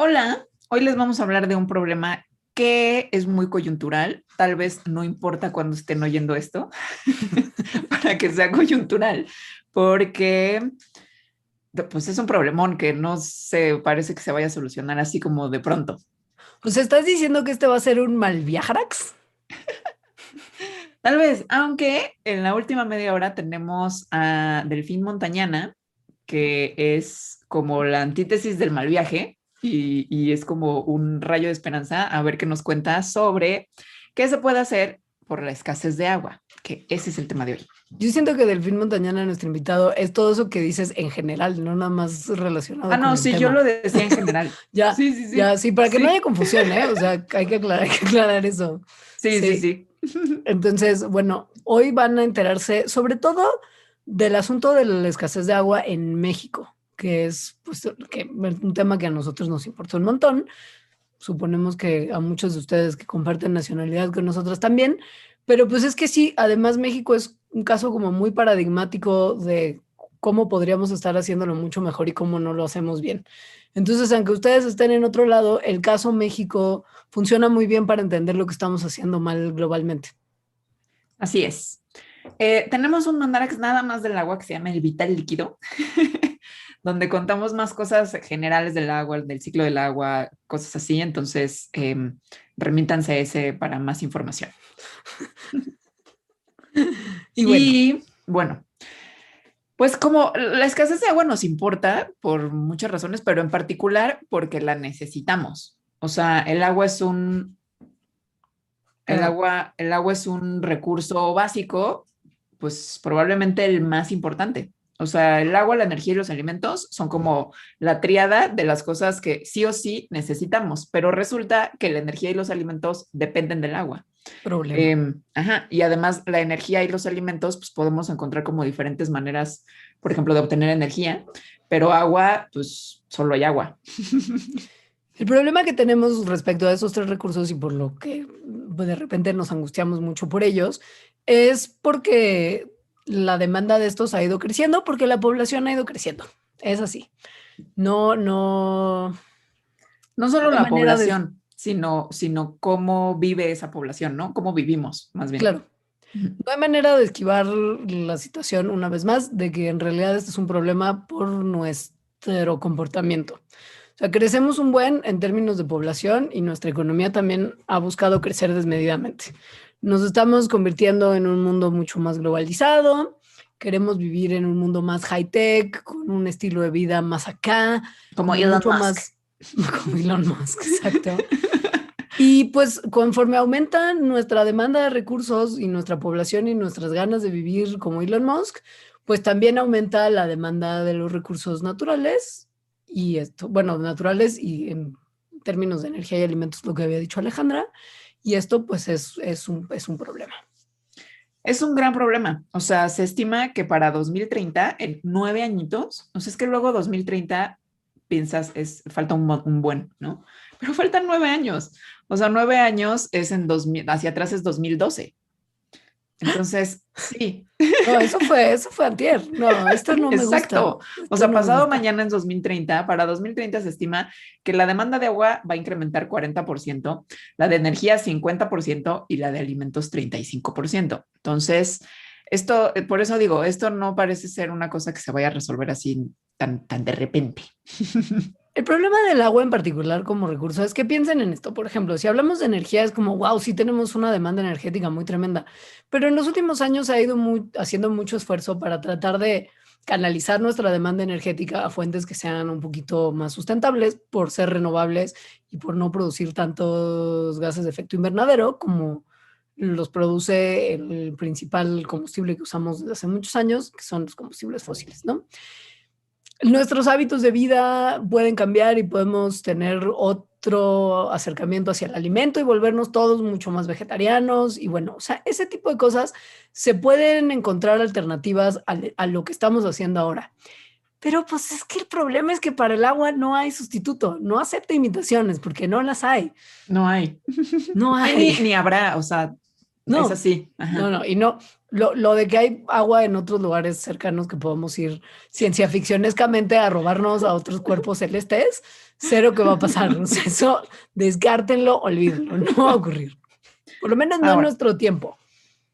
Hola, hoy les vamos a hablar de un problema que es muy coyuntural. Tal vez no importa cuando estén oyendo esto, para que sea coyuntural, porque pues es un problemón que no se parece que se vaya a solucionar así como de pronto. O sea, ¿estás diciendo que este va a ser un mal viajarax? Tal vez, aunque en la última media hora tenemos a Delfín Montañana, que es como la antítesis del mal viaje y es como un rayo de esperanza, a ver qué nos cuenta sobre qué se puede hacer por la escasez de agua, que ese es el tema de hoy. Yo siento que Delfín Montañana, nuestro invitado, es todo eso que dices en general, no nada más Ah, relacionado con no, el sí, yo tema. lo decía en general. Ya, Sí, sí, ya, sí, sí, para que no haya sí, confusión, ¿eh? O sea, hay que aclarar eso. sí, sí, Sí. sí. Entonces, bueno, hoy van a enterarse sobre todo del asunto de la escasez de agua en México, que es pues, un tema que a nosotros nos importa un montón. Suponemos que a muchos de ustedes que comparten nacionalidad con nosotros también, pero pues es que sí, además México es un caso como muy paradigmático de cómo podríamos estar haciéndolo mucho mejor y cómo no lo hacemos bien. Entonces, aunque ustedes estén en otro lado, el caso México funciona muy bien para entender lo que estamos haciendo mal globalmente. Así es. Tenemos un mandarax nada más del agua que se llama el vital líquido, donde contamos más cosas generales del agua, del ciclo del agua, cosas así. Entonces, remítanse a ese para más información. Y bueno, Y bueno, pues como la escasez de agua nos importa por muchas razones, pero en particular porque la necesitamos. O sea, ajá, el agua es un recurso básico, pues probablemente el más importante. O sea, el agua, la energía y los alimentos son como la tríada de las cosas que sí o sí necesitamos, pero resulta que la energía y los alimentos dependen del agua. problema. Ajá, y además la energía y los alimentos, pues podemos encontrar como diferentes maneras, por ejemplo, de obtener energía, pero agua, pues solo hay agua. El problema que tenemos respecto a esos tres recursos y por lo que pues, de repente nos angustiamos mucho por ellos es porque la demanda de estos ha ido creciendo, porque la población ha ido creciendo. Es así. No, no, No no solo hay la manera de, población, sino cómo vive esa población, ¿no? Cómo vivimos, más bien. claro, no hay manera de esquivar la situación una vez más de que en realidad este es un problema por nuestro comportamiento. O sea, crecemos un buen en términos de población y nuestra economía también ha buscado crecer desmedidamente. Nos estamos convirtiendo en un mundo mucho más globalizado, queremos vivir en un mundo más high-tech, con un estilo de vida más acá, Como como Elon mucho Musk. más como Elon Musk, exacto. Y pues conforme aumenta nuestra demanda de recursos y nuestra población y nuestras ganas de vivir como Elon Musk, pues también aumenta la demanda de los recursos naturales y esto, bueno, naturales y en términos de energía y alimentos, lo que había dicho Alejandra, y esto pues es un problema. Es un gran problema. O sea, se estima que para 2030, en 9 añitos, o sea, es que luego 2030 piensas, falta un buen, ¿no? Pero faltan 9 años. O sea, 9 años es en 2000, hacia atrás es 2012. Entonces, sí, No, eso fue antier. No, esto no me gusta. exacto. O Esto sea, no me pasado gusta. mañana en 2030, para 2030 se estima que la demanda de agua va a incrementar 40%, la de energía 50% y la de alimentos 35%. Entonces, esto, por eso digo, esto no parece ser una cosa que se vaya a resolver así tan de repente. El problema del agua en particular como recurso es que piensen en esto. Por ejemplo, si hablamos de energía, es como, wow, sí tenemos una demanda energética muy tremenda, pero en los últimos años se ha ido haciendo mucho esfuerzo para tratar de canalizar nuestra demanda energética a fuentes que sean un poquito más sustentables por ser renovables y por no producir tantos gases de efecto invernadero como los produce el principal combustible que usamos desde hace muchos años, que son los combustibles fósiles, ¿no? Nuestros hábitos de vida pueden cambiar y podemos tener otro acercamiento hacia el alimento y volvernos todos mucho más vegetarianos. Y bueno, o sea, ese tipo de cosas se pueden encontrar alternativas a lo que estamos haciendo ahora. Pero pues es que el problema es que para el agua no hay sustituto, no acepta imitaciones porque no las hay, No hay. no No hay hay. ni habrá, o sea, Es No, así. Ajá. no, y no, lo de que hay agua en otros lugares cercanos que podamos ir ciencia ficcionescamente a robarnos a otros cuerpos celestes, cero que va a pasar. O sea, eso descártenlo, olvídenlo, no va a ocurrir. Por lo menos no en Ahora, nuestro tiempo.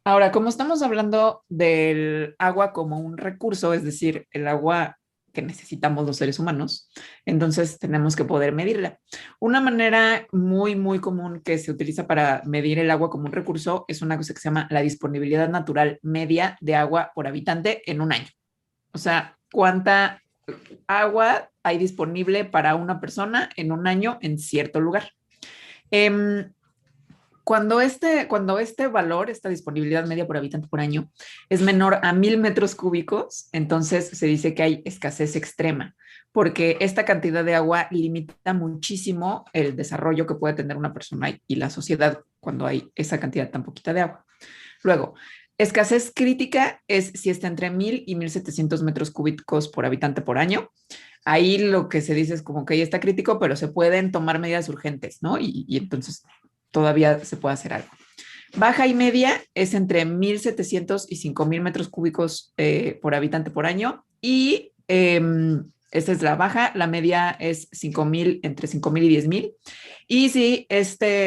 ahora, como estamos hablando del agua como un recurso, es decir, el agua que necesitamos los seres humanos, entonces tenemos que poder medirla. Una manera muy, muy común que se utiliza para medir el agua como un recurso es una cosa que se llama la disponibilidad natural media de agua por habitante en un año. O sea, cuánta agua hay disponible para una persona en un año en cierto lugar. Eh, cuando este valor, esta disponibilidad media por habitante por año, es menor a 1.000 metros cúbicos, entonces se dice que hay escasez extrema, porque esta cantidad de agua limita muchísimo el desarrollo que puede tener una persona y la sociedad cuando hay esa cantidad tan poquita de agua. Luego, escasez crítica es si está entre 1.000 y 1.700 metros cúbicos por habitante por año. Ahí lo que se dice es como que ya está crítico, pero se pueden tomar medidas urgentes, ¿no? Y entonces todavía se puede hacer algo. Baja y media es entre 1.700 y 5.000 metros cúbicos por habitante por año. Y esta es la baja, la media es 5.000, entre 5.000 y 10.000. Y si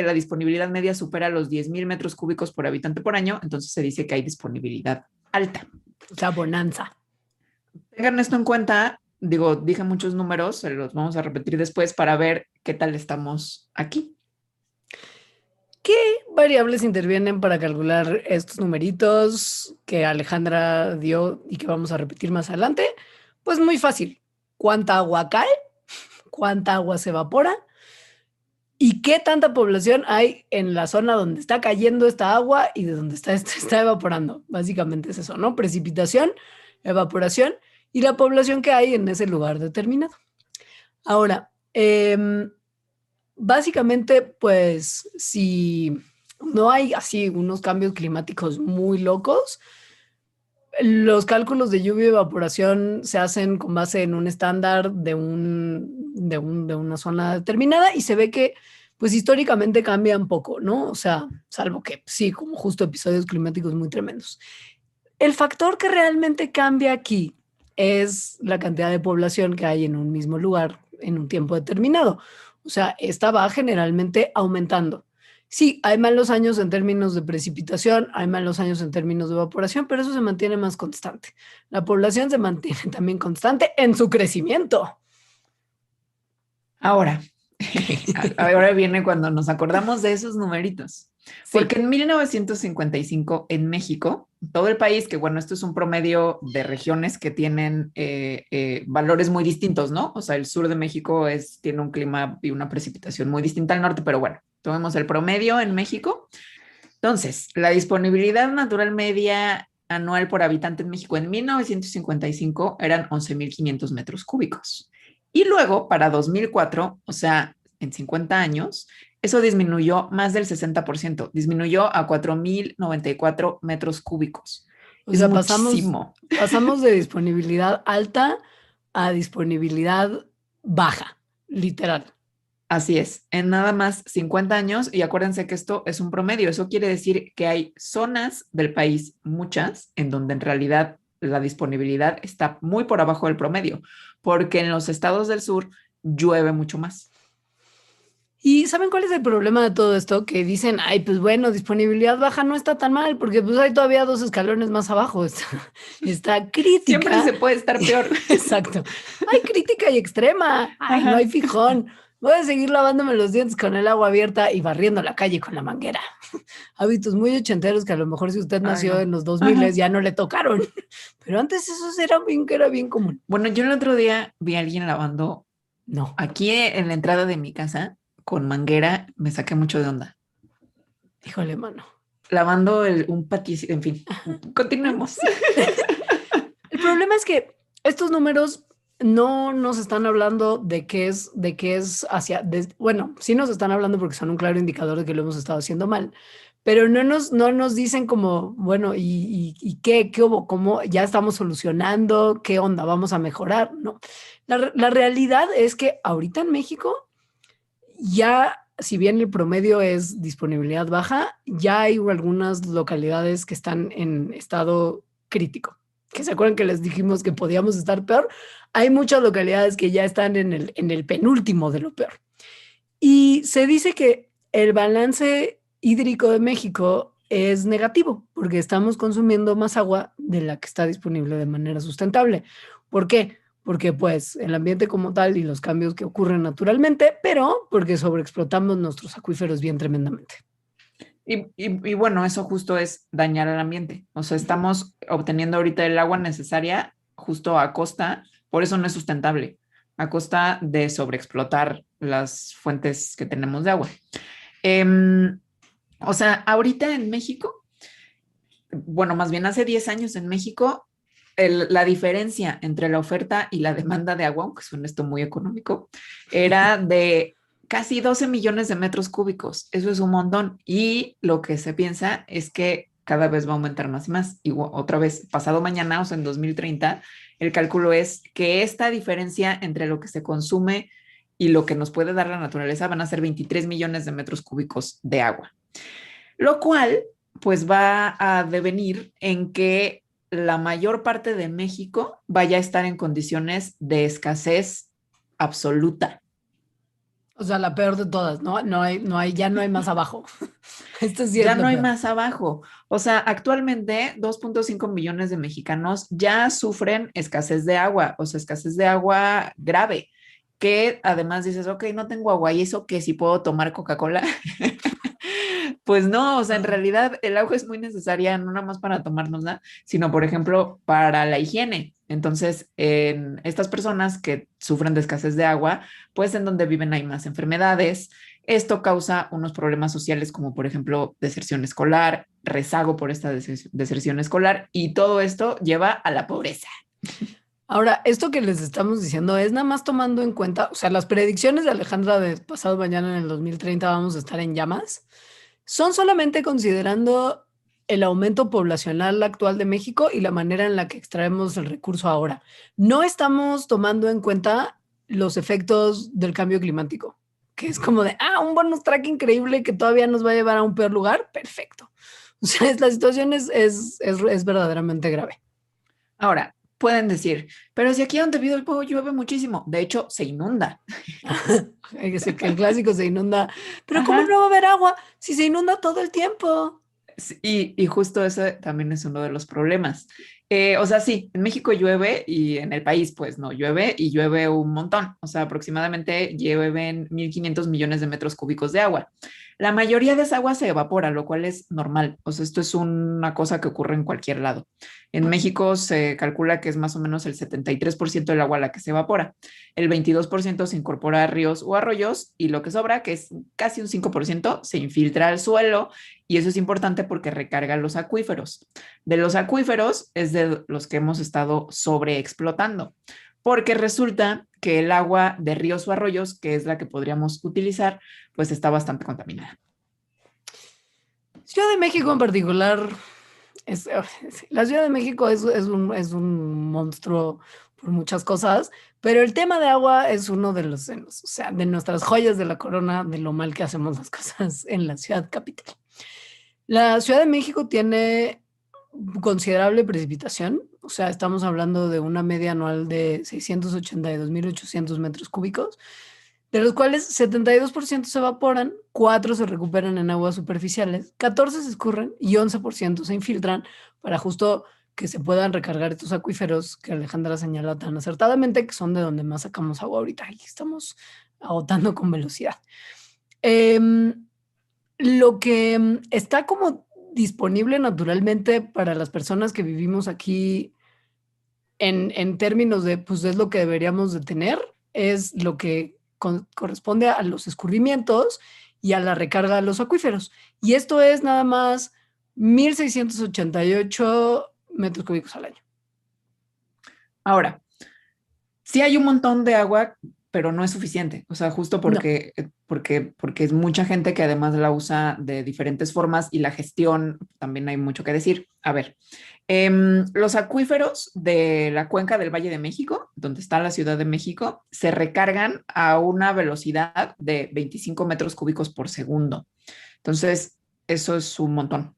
la disponibilidad media supera los 10.000 metros cúbicos por habitante por año, entonces se dice que hay disponibilidad alta. O sea, bonanza. Tengan esto en cuenta, digo, dije muchos números, se los vamos a repetir después para ver qué tal estamos aquí. ¿Qué variables intervienen para calcular estos numeritos que Alejandra dio y que vamos a repetir más adelante? Pues muy fácil. ¿Cuánta agua cae? ¿Cuánta agua se evapora? ¿Y qué tanta población hay en la zona donde está cayendo esta agua y de donde está evaporando? Básicamente es eso, ¿no? Precipitación, evaporación y la población que hay en ese lugar determinado. Ahora, básicamente, pues si no hay así unos cambios climáticos muy locos, los cálculos de lluvia y evaporación se hacen con base en un estándar de una zona determinada y se ve que pues históricamente cambian poco, ¿no? O sea, salvo que sí, como justo episodios climáticos muy tremendos. El factor que realmente cambia aquí es la cantidad de población que hay en un mismo lugar en un tiempo determinado. O sea, esta va generalmente aumentando. Sí, hay malos años en términos de precipitación, hay malos años en términos de evaporación, pero eso se mantiene más constante. La población se mantiene también constante en su crecimiento. Ahora, ahora viene cuando nos acordamos de esos numeritos. Sí, Porque en 1955 en México, todo el país, que bueno, esto es un promedio de regiones que tienen valores muy distintos, ¿no? O sea, el sur de México tiene un clima y una precipitación muy distinta al norte, pero bueno, tomemos el promedio en México. Entonces, la disponibilidad natural media anual por habitante en México en 1955 eran 11.500 metros cúbicos. Y luego, para 2004, o sea, en 50 años, eso disminuyó más del 60%, disminuyó a 4.094 metros cúbicos. o Es sea, pasamos, muchísimo. pasamos de disponibilidad alta a disponibilidad baja, literal. Así es, en nada más 50 años, y acuérdense que esto es un promedio, eso quiere decir que hay zonas del país, muchas, en donde en realidad la disponibilidad está muy por abajo del promedio, porque en los estados del sur llueve mucho más. ¿Y saben cuál es el problema de todo esto? Que dicen, ay, pues bueno, disponibilidad baja no está tan mal, porque pues hay todavía dos escalones más abajo. Está Siempre crítica. se puede estar peor. Exacto. Hay crítica y extrema. Ay, no Ajá. hay fijón. Voy a seguir lavándome los dientes con el agua abierta y barriendo la calle con la manguera. Hábitos muy ochenteros que a lo mejor si usted Ay, nació no. en los 2000 Ajá. ya no le tocaron. Pero antes eso era bien común. Bueno, yo el otro día vi a alguien lavando No, aquí en la entrada de mi casa con manguera, me saqué mucho de onda. híjole, mano. Lavando un patio, en fin, continuemos. El problema es que estos números no nos están hablando de qué es bueno, sí nos están hablando porque son un claro indicador de que lo hemos estado haciendo mal, pero no nos dicen como, bueno, y qué hubo, cómo ya estamos solucionando, qué onda, vamos a mejorar, ¿no? La realidad es que ahorita en México ya si bien el promedio es disponibilidad baja, ya hay algunas localidades que están en estado crítico. Que se acuerdan que les dijimos que podíamos estar peor. Hay muchas localidades que ya están en el penúltimo de lo peor. Y se dice que el balance hídrico de México es negativo porque estamos consumiendo más agua de la que está disponible de manera sustentable. ¿Por qué? Porque pues el ambiente como tal y los cambios que ocurren naturalmente, pero porque sobreexplotamos nuestros acuíferos bien tremendamente. Y bueno, eso justo es dañar al ambiente. O sea, estamos obteniendo ahorita el agua necesaria justo a costa, por eso no es sustentable, a costa de sobreexplotar las fuentes que tenemos de agua. O sea, ahorita en México, bueno, más bien hace 10 años en México, la diferencia entre la oferta y la demanda de agua, aunque suena esto muy económico, era de casi 12 millones de metros cúbicos. Eso es un montón. Y lo que se piensa es que cada vez va a aumentar más y más. Y otra vez, pasado mañana, o sea, en 2030, el cálculo es que esta diferencia entre lo que se consume y lo que nos puede dar la naturaleza van a ser 23 millones de metros cúbicos de agua. Lo cual, pues va a devenir en que la mayor parte de México vaya a estar en condiciones de escasez absoluta. O sea, la peor de todas, ¿no? Ya no hay más abajo. Esto sí es Ya lo no hay peor. más abajo. O sea, actualmente 2.5 millones de mexicanos ya sufren escasez de agua, o sea, escasez de agua grave, que además dices, ok, no tengo agua, ¿y eso qué? Si puedo tomar Coca-Cola? Pues no, o sea, en Ah. realidad el agua es muy necesaria, no nada más para tomárnosla, sino, por ejemplo, para la higiene. Entonces, en estas personas que sufren de escasez de agua, pues en donde viven hay más enfermedades. Esto causa unos problemas sociales como, por ejemplo, deserción escolar, rezago por esta deserción escolar, y todo esto lleva a la pobreza. Ahora, esto que les estamos diciendo es nada más tomando en cuenta, o sea, las predicciones de Alejandra de pasado mañana en el 2030 vamos a estar en llamas, son solamente considerando el aumento poblacional actual de México y la manera en la que extraemos el recurso ahora. No estamos tomando en cuenta los efectos del cambio climático, que es como de, un bonus track increíble que todavía nos va a llevar a un peor lugar. Perfecto. O sea, la situación es verdaderamente grave. Ahora, pueden decir, pero si aquí donde vivo el pueblo llueve muchísimo, de hecho, se inunda. Hay que decir que el clásico se inunda, pero ¿cómo Ajá. no va a haber agua si se inunda todo el tiempo? Sí, y justo ese también es uno de los problemas. O sea, sí, en México llueve y en el país pues no llueve y llueve un montón. O sea, aproximadamente llueven 1.500 millones de metros cúbicos de agua. La mayoría de esa agua se evapora, lo cual es normal. O sea, esto es una cosa que ocurre en cualquier lado. En México se calcula que es más o menos el 73% del agua la que se evapora. El 22% se incorpora a ríos o arroyos y lo que sobra, que es casi un 5%, se infiltra al suelo, y eso es importante porque recarga los acuíferos. De los acuíferos es de los que hemos estado sobreexplotando, porque resulta que el agua de ríos o arroyos, que es la que podríamos utilizar, pues está bastante contaminada. Ciudad de México en particular, es, la Ciudad de México es un monstruo por muchas cosas, pero el tema de agua es uno de o sea, de nuestras joyas de la corona, de lo mal que hacemos las cosas en la ciudad capital. La Ciudad de México tiene considerable precipitación, o sea, estamos hablando de una media anual de 682.800 metros cúbicos, de los cuales 72% se evaporan, 4 se recuperan en aguas superficiales, 14 se escurren y 11% se infiltran para justo que se puedan recargar estos acuíferos que Alejandra señala tan acertadamente, que son de donde más sacamos agua ahorita y estamos agotando con velocidad. Lo que está como disponible naturalmente para las personas que vivimos aquí en términos de, pues es lo que deberíamos de tener, es lo que corresponde a los escurrimientos y a la recarga de los acuíferos. Y esto es nada más 1,688 metros cúbicos al año. Ahora, sí hay un montón de agua, pero no es suficiente. O sea, justo No. porque porque es mucha gente que además la usa de diferentes formas y la gestión también hay mucho que decir. A ver, los acuíferos de la cuenca del Valle de México, donde está la Ciudad de México, se recargan a una velocidad de 25 metros cúbicos por segundo. Entonces, eso es un montón.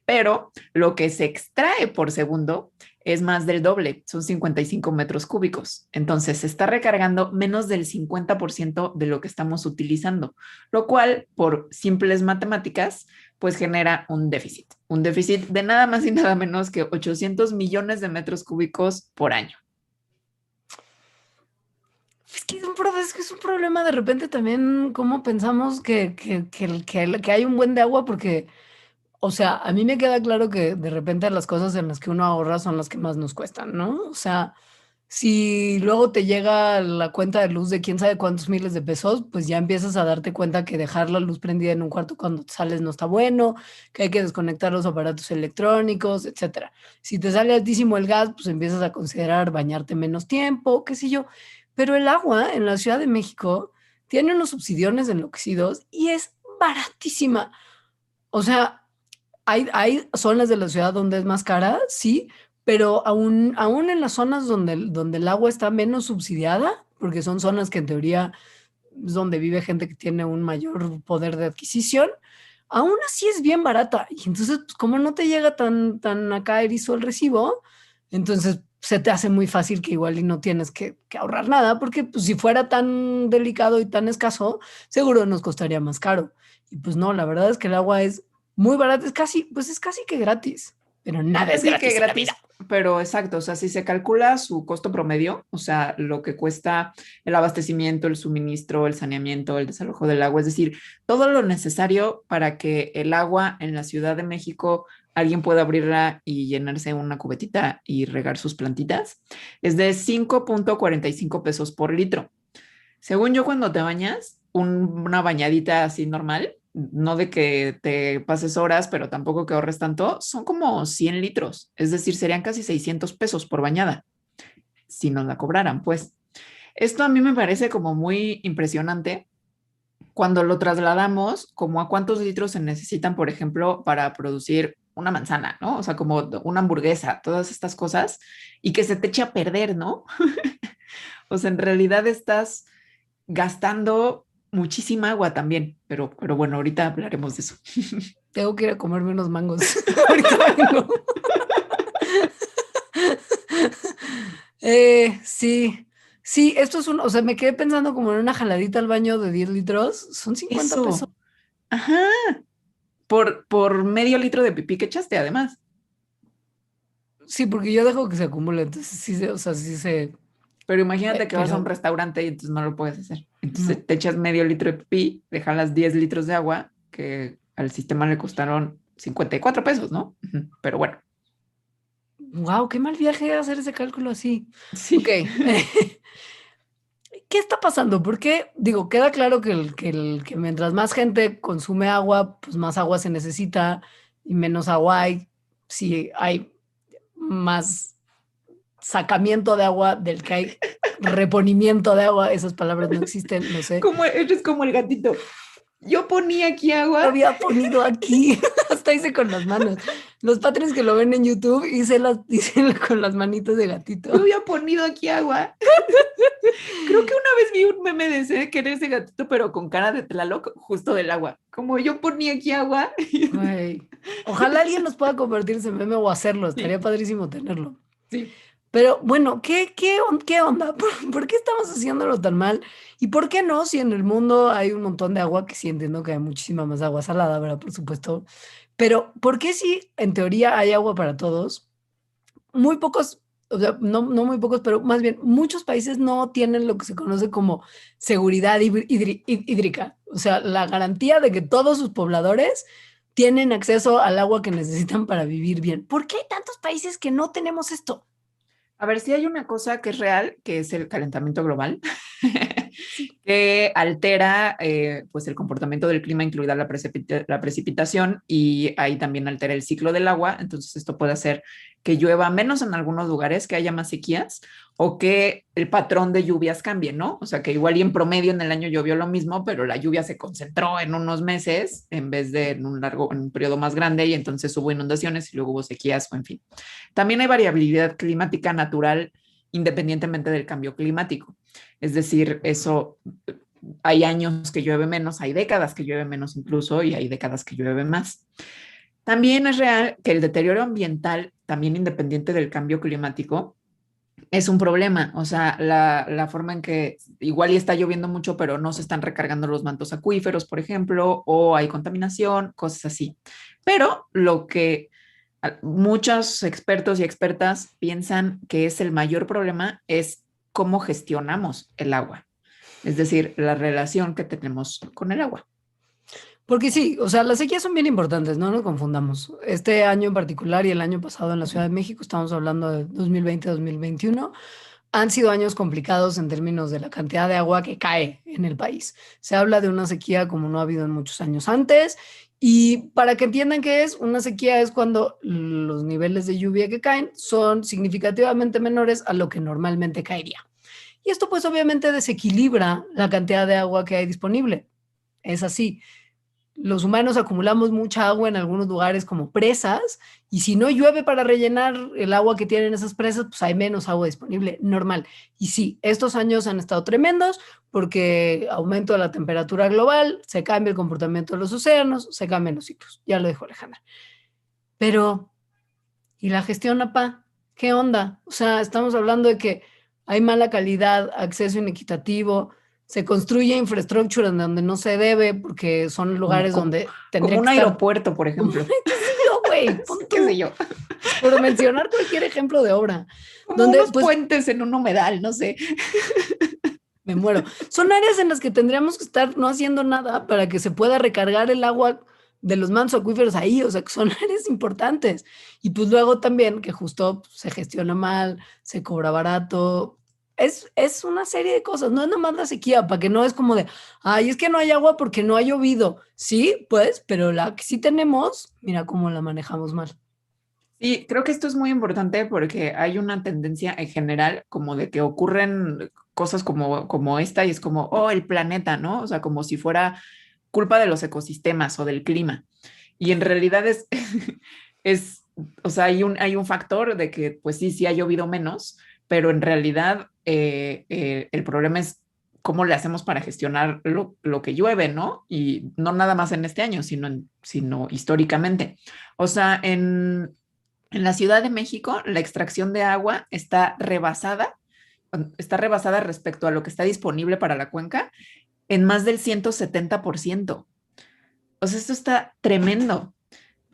Pero lo que se extrae por segundo es más del doble, son 55 metros cúbicos. Entonces, se está recargando menos del 50% de lo que estamos utilizando, lo cual, por simples matemáticas, pues genera un déficit de nada más y nada menos que 800 millones de metros cúbicos por año. Es un problema de repente también cómo pensamos que hay un buen de agua porque, o sea, a mí me queda claro que de repente las cosas en las que uno ahorra son las que más nos cuestan, ¿no? O sea, si luego te llega la cuenta de luz de quién sabe cuántos miles de pesos, pues ya empiezas a darte cuenta que dejar la luz prendida en un cuarto cuando sales no está bueno, que hay que desconectar los aparatos electrónicos, etcétera. Si te sale altísimo el gas, pues empiezas a considerar bañarte menos tiempo, qué sé yo. Pero el agua en la Ciudad de México tiene unos subsidiones enloquecidos y es baratísima. O sea, hay zonas de la ciudad donde es más cara, sí, pero aún en las zonas donde el agua está menos subsidiada, porque son zonas que en teoría es donde vive gente que tiene un mayor poder de adquisición, aún así es bien barata. Y entonces, pues, como no te llega tan acá erizo el recibo, entonces se te hace muy fácil que igual y no tienes que ahorrar nada, porque pues, si fuera tan delicado y tan escaso, seguro nos costaría más caro. Y pues no, la verdad es que el agua es muy barato, pues es casi que gratis, pero nada es Casi que gratis en la gratis, vida. pero exacto, o sea, si se calcula su costo promedio, o sea, lo que cuesta el abastecimiento, el suministro, el saneamiento, el desalojo del agua, es decir, todo lo necesario para que el agua en la Ciudad de México alguien pueda abrirla y llenarse una cubetita y regar sus plantitas, es de 5.45 pesos por litro. Según yo, cuando te bañas, una bañadita así normal, no de que te pases horas, pero tampoco que ahorres tanto, son como 100 litros, es decir, serían casi 600 pesos por bañada, si nos la cobraran, pues. Esto a mí me parece como muy impresionante cuando lo trasladamos como a cuántos litros se necesitan, por ejemplo, para producir una manzana, ¿no? O sea, como una hamburguesa, todas estas cosas, y que se te eche a perder, ¿no? O sea, en realidad estás gastando muchísima agua también, pero bueno, ahorita hablaremos de eso. Tengo que ir a comerme unos mangos. Ahorita vengo. Sí, sí, esto es o sea, me quedé pensando como en una jaladita al baño de 10 litros, son 50 pesos. Eso, ajá, por medio litro de pipí que echaste, además. Sí, porque yo dejo que se acumule, entonces sí, o sea, sí se, Pero imagínate que vas a un pero restaurante y entonces no lo puedes hacer. no. Entonces te echas medio litro de pipí, dejas 10 litros de agua, que al sistema le costaron 54 pesos, ¿no? Pero bueno, Wow, qué mal viaje hacer ese cálculo así. Ok. sí. ¿Qué está pasando? Porque, digo, queda claro que mientras más gente consume agua, pues más agua se necesita y menos agua hay. Si hay más sacamiento de agua del que hay reponimiento de agua, esas palabras no existen, lo sé. Como, eres como el gatito. Yo ponía aquí Lo agua. había ponido aquí, hasta hice con las manos. Los patrons que lo ven en YouTube, hice con las manitos de Yo gatito. había ponido aquí agua. Creo que una vez vi un meme de ese, que era ese gatito, pero con cara de Tlaloc, justo del agua. Como yo ponía aquí agua. Güey. Ojalá alguien nos pueda convertir ese meme o hacerlo, estaría Sí, padrísimo tenerlo. sí. Pero bueno, ¿qué onda? ¿Por qué estamos haciéndolo tan mal? ¿Y por qué no? Si en el mundo hay un montón de agua, que sí entiendo que hay muchísima más agua salada, ¿verdad? Por supuesto. Pero ¿por qué si en teoría hay agua para todos? Muy pocos, o sea, no muy pocos, pero más bien muchos países no tienen lo que se conoce como seguridad hídrica. O sea, la garantía de que todos sus pobladores tienen acceso al agua que necesitan para vivir bien. ¿Por qué hay tantos países que no tenemos esto? A ver, si hay una cosa que es real, que es el calentamiento global, Sí. que altera pues el comportamiento del clima, incluida la precipitación, y ahí también altera el ciclo del agua. Entonces, esto puede hacer que llueva menos en algunos lugares, que haya más sequías o que el patrón de lluvias cambie, ¿no? O sea, que igual y en promedio en el año llovió lo mismo, pero la lluvia se concentró en unos meses en vez de en un periodo más grande y entonces hubo inundaciones y luego hubo sequías o en fin. También hay variabilidad climática natural independientemente del cambio climático. Es decir, eso hay años que llueve menos, hay décadas que llueve menos incluso y hay décadas que llueve más. También es real que el deterioro ambiental, también independiente del cambio climático, es un problema. O sea, la forma en que igual y está lloviendo mucho, pero no se están recargando los mantos acuíferos, por ejemplo, o hay contaminación, cosas así. Pero lo que muchos expertos y expertas piensan que es el mayor problema es cómo gestionamos el agua, es decir, la relación que tenemos con el agua. Porque sí, o sea, las sequías son bien importantes, no nos confundamos. Este año en particular y el año pasado en la Ciudad de México, estamos hablando de 2020-2021, han sido años complicados en términos de la cantidad de agua que cae en el país. Se habla de una sequía como no ha habido en muchos años antes. Y para que entiendan qué es, una sequía es cuando los niveles de lluvia que caen son significativamente menores a lo que normalmente caería. Y esto pues obviamente desequilibra la cantidad de agua que hay disponible. Es así. Los humanos acumulamos mucha agua en algunos lugares como presas y si no llueve para rellenar el agua que tienen esas presas, pues hay menos agua disponible, normal. Y sí, estos años han estado tremendos porque aumento de la temperatura global, se cambia el comportamiento de los océanos, se cambian los ciclos. Ya lo dijo Alejandra. Pero, ¿y la gestión, APA? ¿Qué onda? O sea, estamos hablando de que hay mala calidad, acceso inequitativo, se construye infraestructura en donde no se debe porque son lugares donde tendría como un que estar aeropuerto, por ejemplo. ¿Qué sé yo, güey? ¿Qué sé yo? Por mencionar cualquier ejemplo de obra. Como Donde, unos pues, puentes en un humedal, no sé. me muero. Son áreas en las que tendríamos que estar no haciendo nada para que se pueda recargar el agua de los mantos acuíferos ahí, o sea, que son áreas importantes. Y pues luego también que justo se gestiona mal, se cobra barato. Es una serie de cosas, no es nomás la sequía, para que no es como de, ay, es que no hay agua porque no ha llovido. Sí, pues, pero la que sí tenemos, mira cómo la manejamos mal. Sí, creo que esto es muy importante porque hay una tendencia en general como de que ocurren cosas como esta y es como, oh, el planeta, ¿no? O sea, como si fuera culpa de los ecosistemas o del clima. Y en realidad es o sea, hay un factor de que pues sí, sí ha llovido menos, pero en realidad el problema es cómo le hacemos para gestionar lo que llueve, ¿no? Y no nada más en este año, sino históricamente. O sea, en la Ciudad de México, la extracción de agua está rebasada respecto a lo que está disponible para la cuenca en más del 170%. O sea, esto está tremendo.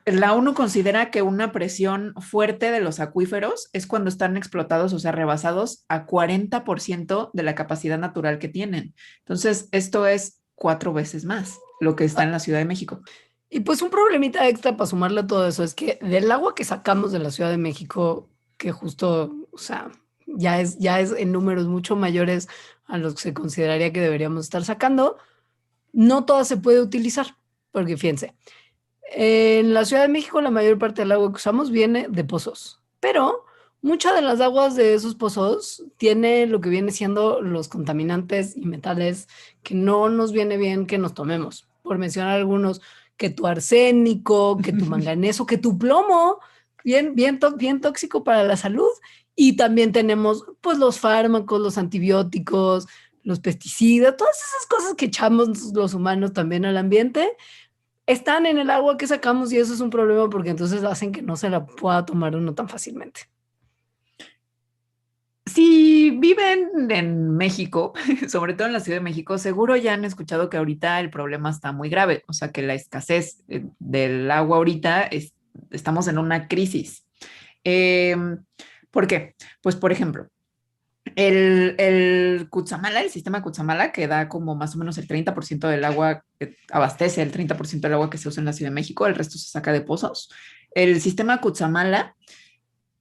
La ONU considera que una presión fuerte de los acuíferos es cuando están explotados, o sea, rebasados a 40% de la capacidad natural que tienen. Entonces, esto es 4 veces más lo que está en la Ciudad de México. Y pues un problemita extra para sumarle a todo eso es que del agua que sacamos de la Ciudad de México, que justo, o sea, ya es en números mucho mayores a los que se consideraría que deberíamos estar sacando, no toda se puede utilizar, porque fíjense, en la Ciudad de México la mayor parte del agua que usamos viene de pozos, pero muchas de las aguas de esos pozos tiene lo que viene siendo los contaminantes y metales que no nos viene bien que nos tomemos. Por mencionar algunos, que tu arsénico, que tu manganeso, que tu plomo, bien tóxico para la salud. Y también tenemos pues los fármacos, los antibióticos, los pesticidas, todas esas cosas que echamos los humanos también al ambiente están en el agua que sacamos y eso es un problema porque entonces hacen que no se la pueda tomar uno tan fácilmente. Si viven en México, sobre todo en la Ciudad de México, seguro ya han escuchado que ahorita el problema está muy grave, o sea que la escasez del agua ahorita estamos en una crisis. Eh, ¿Por qué? Pues por ejemplo, el Cutzamala, el sistema Cutzamala, que da como más o menos el 30% del agua, abastece el 30% del agua que se usa en la Ciudad de México, el resto se saca de pozos. El sistema Cutzamala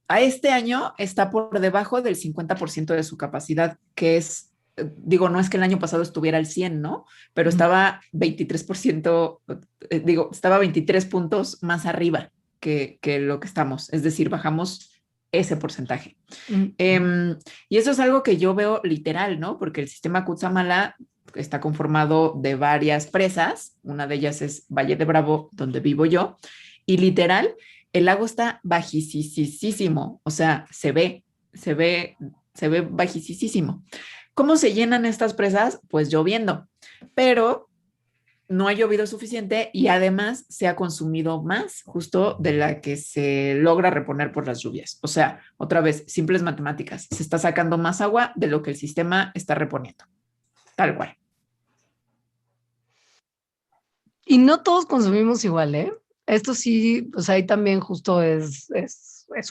a este año está por debajo del 50% de su capacidad, que es, digo, no es que el año pasado estuviera al 100, ¿no? Pero estaba 23%, estaba 23 puntos más arriba que lo que estamos. Es decir, bajamos ese porcentaje. Mm. Y eso es algo que yo veo literal, ¿no? Porque el sistema Cutzamala está conformado de varias presas, una de ellas es Valle de Bravo, donde vivo yo, y literal, el lago está bajísimo, o sea, se ve, se ve bajísimo. ¿Cómo se llenan estas presas? Pues lloviendo, pero no ha llovido suficiente y además se ha consumido más justo de la que se logra reponer por las lluvias. O sea, otra vez, simples matemáticas, se está sacando más agua de lo que el sistema está reponiendo, tal cual. Y no todos consumimos igual, ¿eh? Esto sí, pues ahí también justo es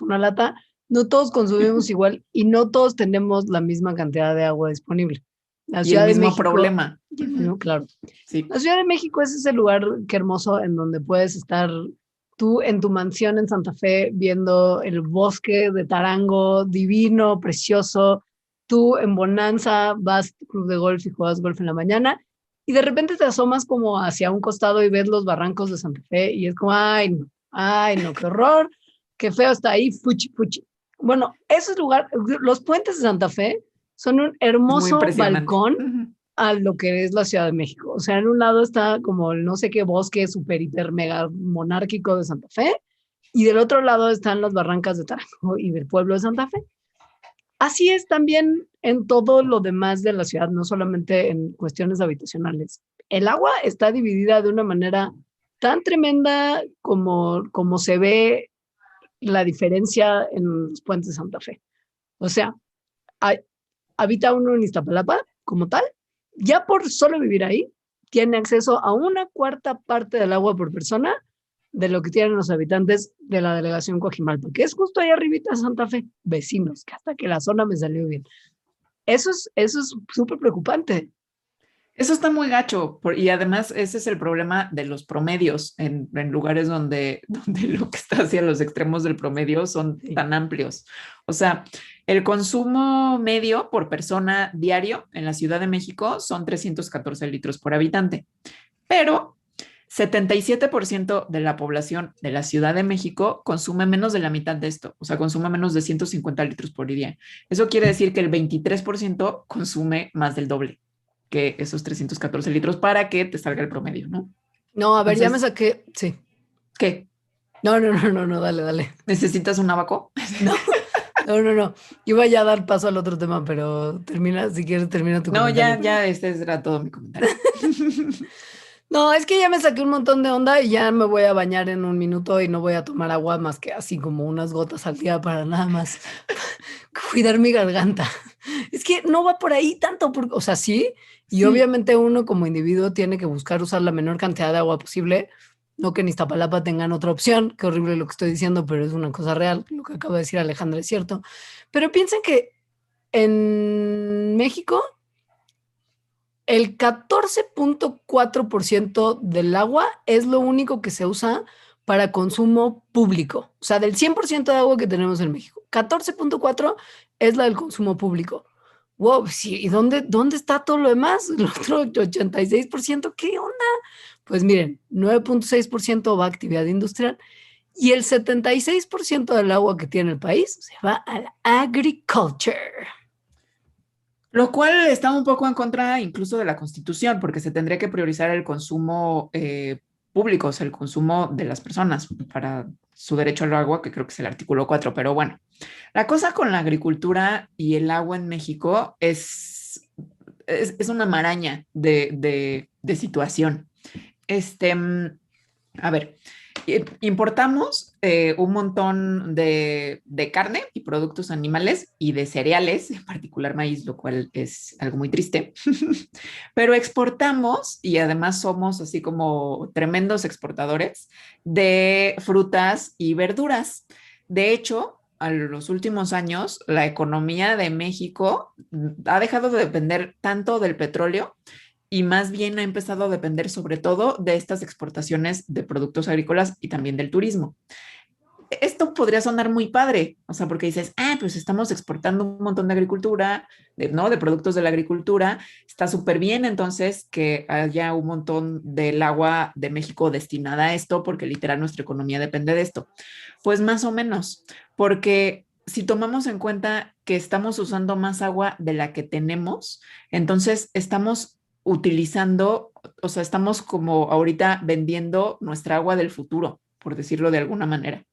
una lata. No todos consumimos igual y no todos tenemos la misma cantidad de agua disponible. La Y el Ciudad de mismo México, problema. claro. Sí. La Ciudad de México es ese lugar que hermoso en donde puedes estar tú en tu mansión en Santa Fe viendo el bosque de Tarango, divino, precioso. Tú en Bonanza vas al club de golf y juegas golf en la mañana y de repente te asomas como hacia un costado y ves los barrancos de Santa Fe y es como, ay no, qué horror, qué feo está ahí, fuchi, fuchi. Bueno, ese lugar, los puentes de Santa Fe son un Es muy hermoso impresionante. balcón a lo que es la Ciudad de México. O sea, en un lado está como el no sé qué bosque super, hiper, mega monárquico de Santa Fe, y del otro lado están las barrancas de Tarango y del pueblo de Santa Fe. Así es también en todo lo demás de la ciudad, no solamente en cuestiones habitacionales. El agua está dividida de una manera tan tremenda como se ve la diferencia en los puentes de Santa Fe. O sea, hay, habita uno en Iztapalapa como tal, ya por solo vivir ahí, tiene acceso a una cuarta parte del agua por persona de lo que tienen los habitantes de la delegación Coajimalpa, que es justo ahí arribita de Santa Fe, vecinos, que hasta que la zona me salió bien. Eso es súper preocupante. Eso está muy gacho y además ese es el problema de los promedios en lugares donde lo que está hacia los extremos del promedio son Sí. tan amplios. O sea, el consumo medio por persona diario en la Ciudad de México son 314 litros por habitante, pero 77% de la población de la Ciudad de México consume menos de la mitad de esto, o sea, consume menos de 150 litros por día. Eso quiere decir que el 23% consume más del doble que esos 314 litros para que te salga el promedio, ¿no? No, a ver, ya me Entonces, saqué. Sí. ¿qué? No, dale. ¿Necesitas un abaco? No, no. Iba ya a dar paso al otro tema, pero termina, si quieres, termina tu No, comentario. ya, este era todo mi comentario. No, es que ya me saqué un montón de onda y ya me voy a bañar en un minuto y no voy a tomar agua más que así como unas gotas al día para nada más cuidar mi garganta. Es que no va por ahí tanto, o sea, sí, y Sí, obviamente uno como individuo tiene que buscar usar la menor cantidad de agua posible. No que en Iztapalapa tengan otra opción, qué horrible lo que estoy diciendo, pero es una cosa real, lo que acaba de decir Alejandra es cierto. Pero piensen que en México el 14.4% del agua es lo único que se usa para consumo público. O sea, del 100% de agua que tenemos en México, 14.4 es la del consumo público. Wow, sí, ¿y dónde está todo lo demás? El otro 86%, ¿qué onda? Pues miren, 9.6% va a actividad industrial y el 76% del agua que tiene el país se va a la agriculture. lo cual está un poco en contra incluso de la Constitución, porque se tendría que priorizar el consumo público, o sea, el consumo de las personas para su derecho al agua, que creo que es el artículo 4. Pero bueno, la cosa con la agricultura y el agua en México es una maraña de situación. Este, a ver, importamos un montón de carne y productos animales y de cereales, en particular maíz, lo cual es algo muy triste, pero exportamos y además somos así como tremendos exportadores de frutas y verduras. De hecho, a los últimos años, la economía de México ha dejado de depender tanto del petróleo y más bien ha empezado a depender sobre todo de estas exportaciones de productos agrícolas y también del turismo. Esto podría sonar muy padre, o sea, porque dices, pues estamos exportando un montón de agricultura, ¿no? De productos de la agricultura, está súper bien entonces que haya un montón del agua de México destinada a esto, porque literal nuestra economía depende de esto. Pues más o menos, porque si tomamos en cuenta que estamos usando más agua de la que tenemos, entonces estamos utilizando, o sea, estamos como ahorita vendiendo nuestra agua del futuro, por decirlo de alguna manera.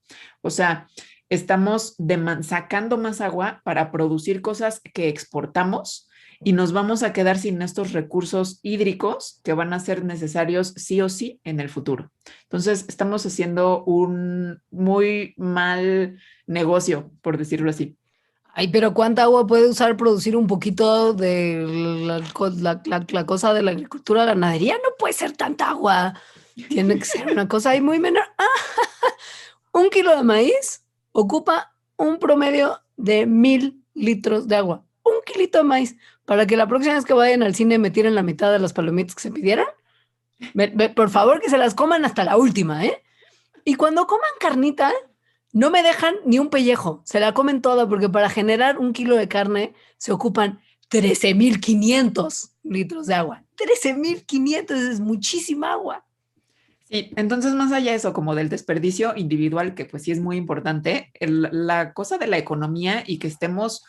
O sea, estamos sacando más agua para producir cosas que exportamos y nos vamos a quedar sin estos recursos hídricos que van a ser necesarios sí o sí en el futuro. Entonces, estamos haciendo un muy mal negocio, por decirlo así. Ay, pero ¿cuánta agua puede usar producir un poquito de la cosa de la agricultura, ganadería? No puede ser tanta agua. Tiene que ser una cosa ahí muy menor. Un kilo de maíz ocupa un promedio de 1,000 litros de agua. Un kilito de maíz. Para que la próxima vez que vayan al cine me tiren la mitad de las palomitas que se pidieran. Por favor, que se las coman hasta la última, ¿eh? Y cuando coman carnita, no me dejan ni un pellejo. Se la comen toda porque para generar un kilo de carne se ocupan 13,500 litros de agua. 13,500 es muchísima agua. Sí, entonces más allá de eso, como del desperdicio individual, que pues sí es muy importante, la cosa de la economía y que estemos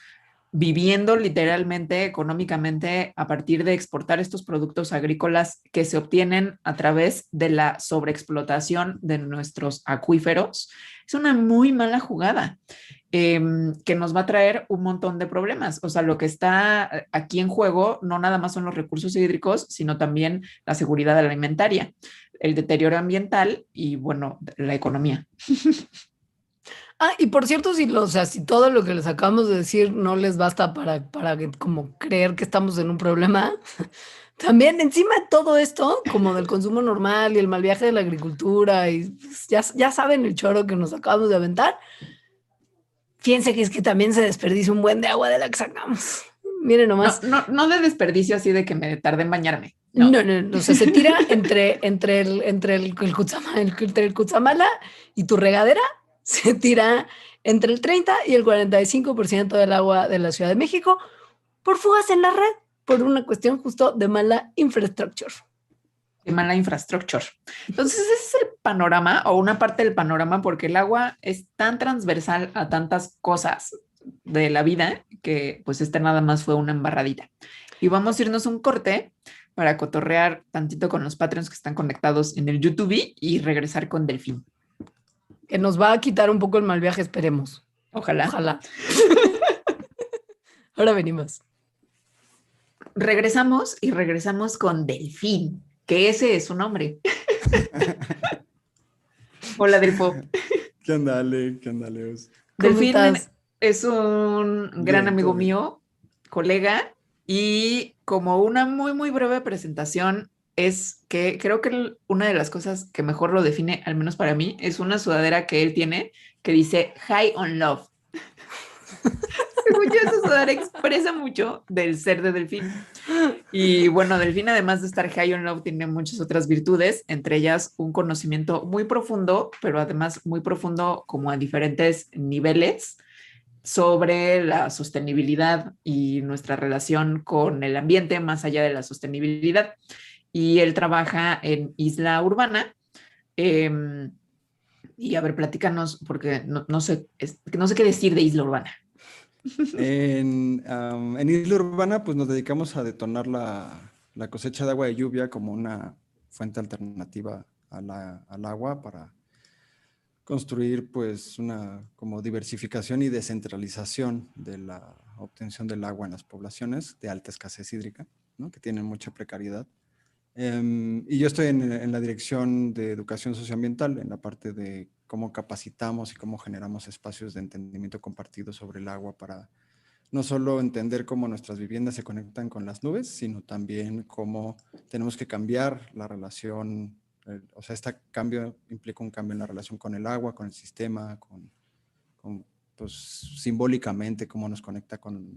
viviendo literalmente económicamente a partir de exportar estos productos agrícolas que se obtienen a través de la sobreexplotación de nuestros acuíferos, es una muy mala jugada. Que nos va a traer un montón de problemas. O sea, lo que está aquí en juego no nada más son los recursos hídricos, sino también la seguridad alimentaria, el deterioro ambiental y, bueno, la economía. Y por cierto, o sea, si todo lo que les acabamos de decir no les basta para como creer que estamos en un problema, también encima de todo esto, como del consumo normal y el mal viaje de la agricultura, y pues, ya saben el choro que nos acabamos de aventar, fíjense que es que también se desperdicia un buen de agua de la que sacamos. Miren No, nomás. no, no de desperdicio así de que me tardé en bañarme. No, No. no, no, o sea, se tira entre el Cutzamala y tu regadera, se tira entre el 30 y el 45% del agua de la Ciudad de México por fugas en la red, por una cuestión justo de mala infraestructura. De mala infraestructura. Entonces, ese es el panorama o una parte del panorama porque el agua es tan transversal a tantas cosas de la vida que pues este nada más fue una embarradita. Y vamos a irnos un corte para cotorrear tantito con los Patreons que están conectados en el YouTube y regresar con Delfín. Que nos va a quitar un poco el mal viaje, esperemos. Ojalá. Ojalá. Ahora venimos. Regresamos con Delfín, que ese es su nombre. Hola, Delfo. ¿Qué onda, Ale? ¿Qué onda, Leos? Delfín es un gran amigo bien. mío, colega, y como una muy, muy breve presentación es que creo que una de las cosas que mejor lo define, al menos para mí, es una sudadera que él tiene que dice High on Love. Según yo, esa sudadera expresa mucho del ser de Delfín. Y bueno, Delfín, además de estar high on love, tiene muchas otras virtudes, entre ellas un conocimiento muy profundo, pero además muy profundo como a diferentes niveles sobre la sostenibilidad y nuestra relación con el ambiente más allá de la sostenibilidad. Y él trabaja en Isla Urbana. Y a ver, platícanos, porque no sé qué decir de Isla Urbana. En Isla Urbana, pues nos dedicamos a detonar la cosecha de agua de lluvia como una fuente alternativa al agua para construir pues una como diversificación y descentralización de la obtención del agua en las poblaciones de alta escasez hídrica, ¿no? Que tienen mucha precariedad. Y yo estoy en la dirección de educación socioambiental, en la parte de cómo capacitamos y cómo generamos espacios de entendimiento compartido sobre el agua para no solo entender cómo nuestras viviendas se conectan con las nubes, sino también cómo tenemos que cambiar la relación. O sea, este cambio implica un cambio en la relación con el agua, con el sistema, pues, simbólicamente cómo nos conecta con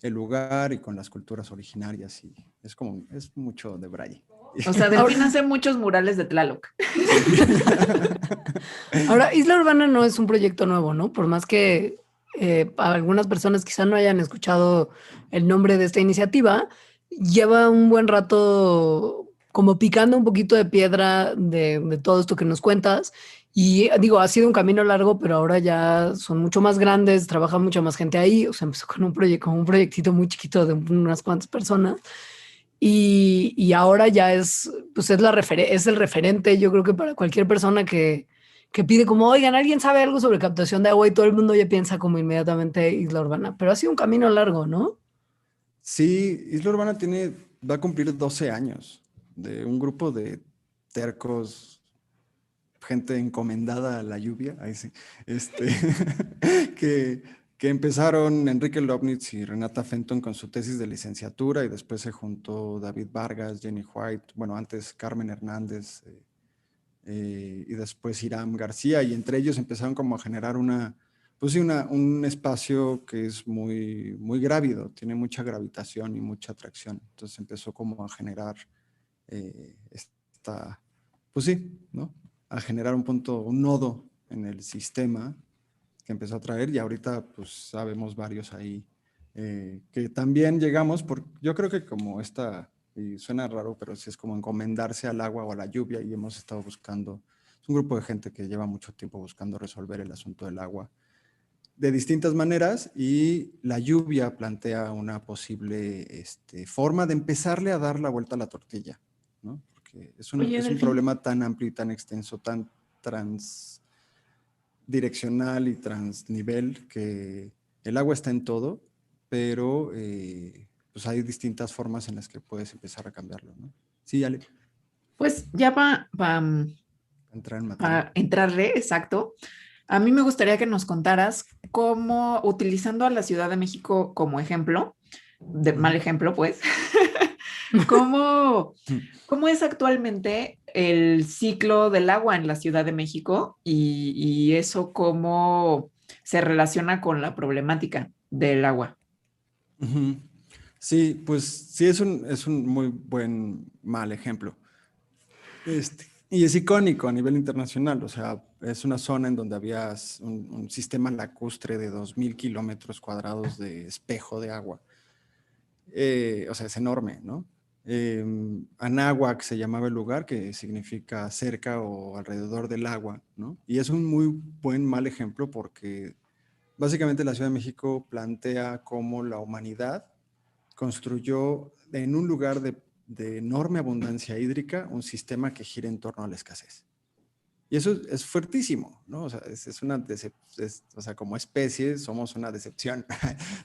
el lugar y con las culturas originarias, y es mucho de braille. O sea, Delfín hace muchos murales de Tlaloc. Ahora, Isla Urbana no es un proyecto nuevo, ¿no? Por más que algunas personas quizá no hayan escuchado el nombre de esta iniciativa, lleva un buen rato como picando un poquito de piedra de todo esto que nos cuentas, Y digo, ha sido un camino largo, pero ahora ya son mucho más grandes, trabaja mucha más gente ahí. O sea, empezó con un proyectito muy chiquito de unas cuantas personas. Y ahora ya es, pues es el referente, yo creo que para cualquier persona que pide como, oigan, ¿alguien sabe algo sobre captación de agua? Y todo el mundo ya piensa como inmediatamente Isla Urbana. Pero ha sido un camino largo, ¿no? Sí, Isla Urbana va a cumplir 12 años de un grupo de tercos, gente encomendada a la lluvia, ahí sí, este, que, que empezaron Enrique Lobnitz y Renata Fenton con su tesis de licenciatura y después se juntó David Vargas, Jenny White, bueno, antes Carmen Hernández y después Hiram García y entre ellos empezaron como a generar pues sí, un espacio que es muy, muy grávido, tiene mucha gravitación y mucha atracción. Entonces empezó como a generar esta, pues sí, ¿no? A generar un punto, un nodo en el sistema que empezó a traer y ahorita pues sabemos varios ahí que también llegamos, yo creo que como y suena raro, pero sí es como encomendarse al agua o a la lluvia y hemos estado buscando, es un grupo de gente que lleva mucho tiempo buscando resolver el asunto del agua de distintas maneras y la lluvia plantea una posible forma de empezarle a dar la vuelta a la tortilla, ¿no? Porque Oye, es un Delfín, problema tan amplio y tan extenso, tan transdireccional y transnivel que el agua está en todo, pero pues hay distintas formas en las que puedes empezar a cambiarlo, ¿no? Sí, Ale, pues ya entrar en materia. para entrarle, exacto. A mí me gustaría que nos contaras cómo, utilizando a la Ciudad de México como ejemplo, de mal ejemplo, pues, cómo, cómo es actualmente el ciclo del agua en la Ciudad de México y eso cómo se relaciona con la problemática del agua. Ujú. Sí, pues sí es un muy buen mal ejemplo. Y es icónico a nivel internacional, o sea, es una zona en donde había un sistema lacustre de 2000 kilómetros cuadrados de espejo de agua. O sea, es enorme, ¿no? Anáhuac se llamaba el lugar, que significa cerca o alrededor del agua, ¿no? Y es un muy buen mal ejemplo porque básicamente la Ciudad de México plantea cómo la humanidad construyó en un lugar de enorme abundancia hídrica un sistema que gira en torno a la escasez. Y eso es fuertísimo, ¿no? O sea, es una o sea, como especie somos una decepción,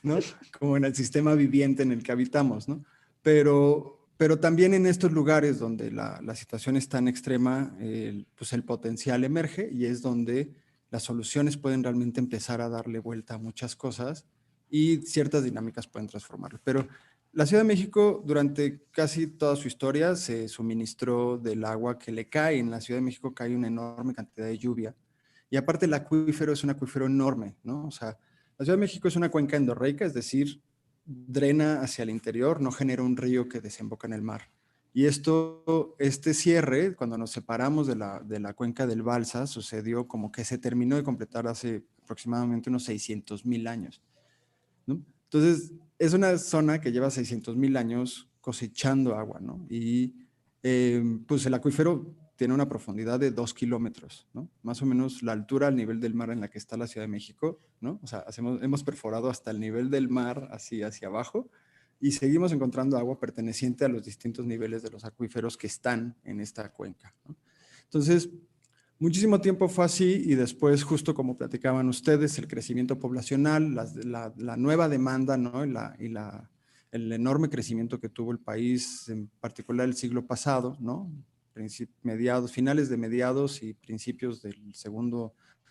¿no? Como en el sistema viviente en el que habitamos, ¿no? Pero también en estos lugares donde la situación es tan extrema, pues el potencial emerge y es donde las soluciones pueden realmente empezar a darle vuelta a muchas cosas y ciertas dinámicas pueden transformarlo. Pero la Ciudad de México durante casi toda su historia se suministró del agua que le cae. En la Ciudad de México cae una enorme cantidad de lluvia. Y aparte el acuífero es un acuífero enorme, ¿no? O sea, la Ciudad de México es una cuenca endorreica, es decir, drena hacia el interior, no genera un río que desemboca en el mar. Y este cierre, cuando nos separamos de la cuenca del Balsa, sucedió como que se terminó de completar hace aproximadamente unos 600,000 años, ¿no? Entonces, es una zona que lleva 600,000 años cosechando agua, ¿no? Y pues el acuífero tiene una profundidad de 2 kilómetros, ¿no? Más o menos la altura al nivel del mar en la que está la Ciudad de México, ¿no? O sea, hemos perforado hasta el nivel del mar, así hacia abajo, y seguimos encontrando agua perteneciente a los distintos niveles de los acuíferos que están en esta cuenca, ¿no? Entonces, muchísimo tiempo fue así y después, justo como platicaban ustedes, el crecimiento poblacional, la nueva demanda, ¿no? El enorme crecimiento que tuvo el país, en particular el siglo pasado, ¿no? Finales de mediados y principios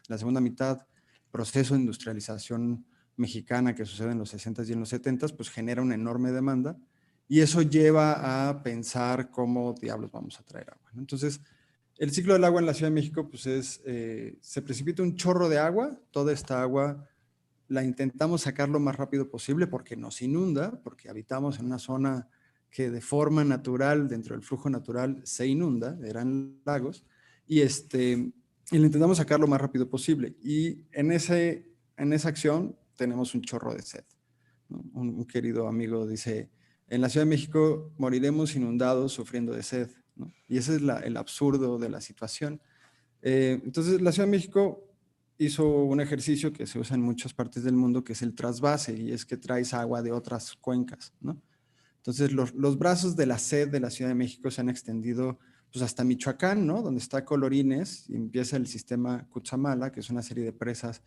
la segunda mitad, proceso de industrialización mexicana que sucede en los 60s y en los 70s, pues genera una enorme demanda y eso lleva a pensar cómo diablos vamos a traer agua, ¿no? Entonces, el ciclo del agua en la Ciudad de México, pues se precipita un chorro de agua, toda esta agua la intentamos sacar lo más rápido posible porque nos inunda, porque habitamos en una zona que de forma natural, dentro del flujo natural, se inunda, eran lagos, y lo intentamos sacar lo más rápido posible. Y en esa acción tenemos un chorro de sed, ¿no? Un querido amigo dice, en la Ciudad de México moriremos inundados sufriendo de sed, ¿no? Y ese es el absurdo de la situación. Entonces, la Ciudad de México hizo un ejercicio que se usa en muchas partes del mundo, que es el trasvase, y es que traes agua de otras cuencas, ¿no? Entonces, los brazos de la sed de la Ciudad de México se han extendido pues, hasta Michoacán, ¿no? Donde está Colorines, y empieza el sistema Cutzamala, que es una serie de presas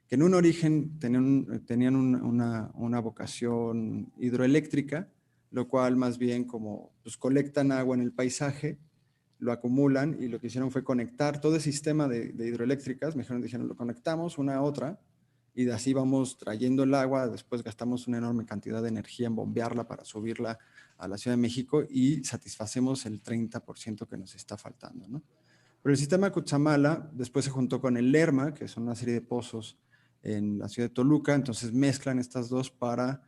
que en un origen tenían una vocación hidroeléctrica, lo cual más bien como pues, colectan agua en el paisaje, lo acumulan, y lo que hicieron fue conectar todo el sistema de hidroeléctricas. Dijeron, lo conectamos una a otra, y de así vamos trayendo el agua. Después gastamos una enorme cantidad de energía en bombearla para subirla a la Ciudad de México y satisfacemos el 30% que nos está faltando, ¿no? Pero el sistema Cutzamala después se juntó con el Lerma, que son una serie de pozos en la ciudad de Toluca, entonces mezclan estas dos para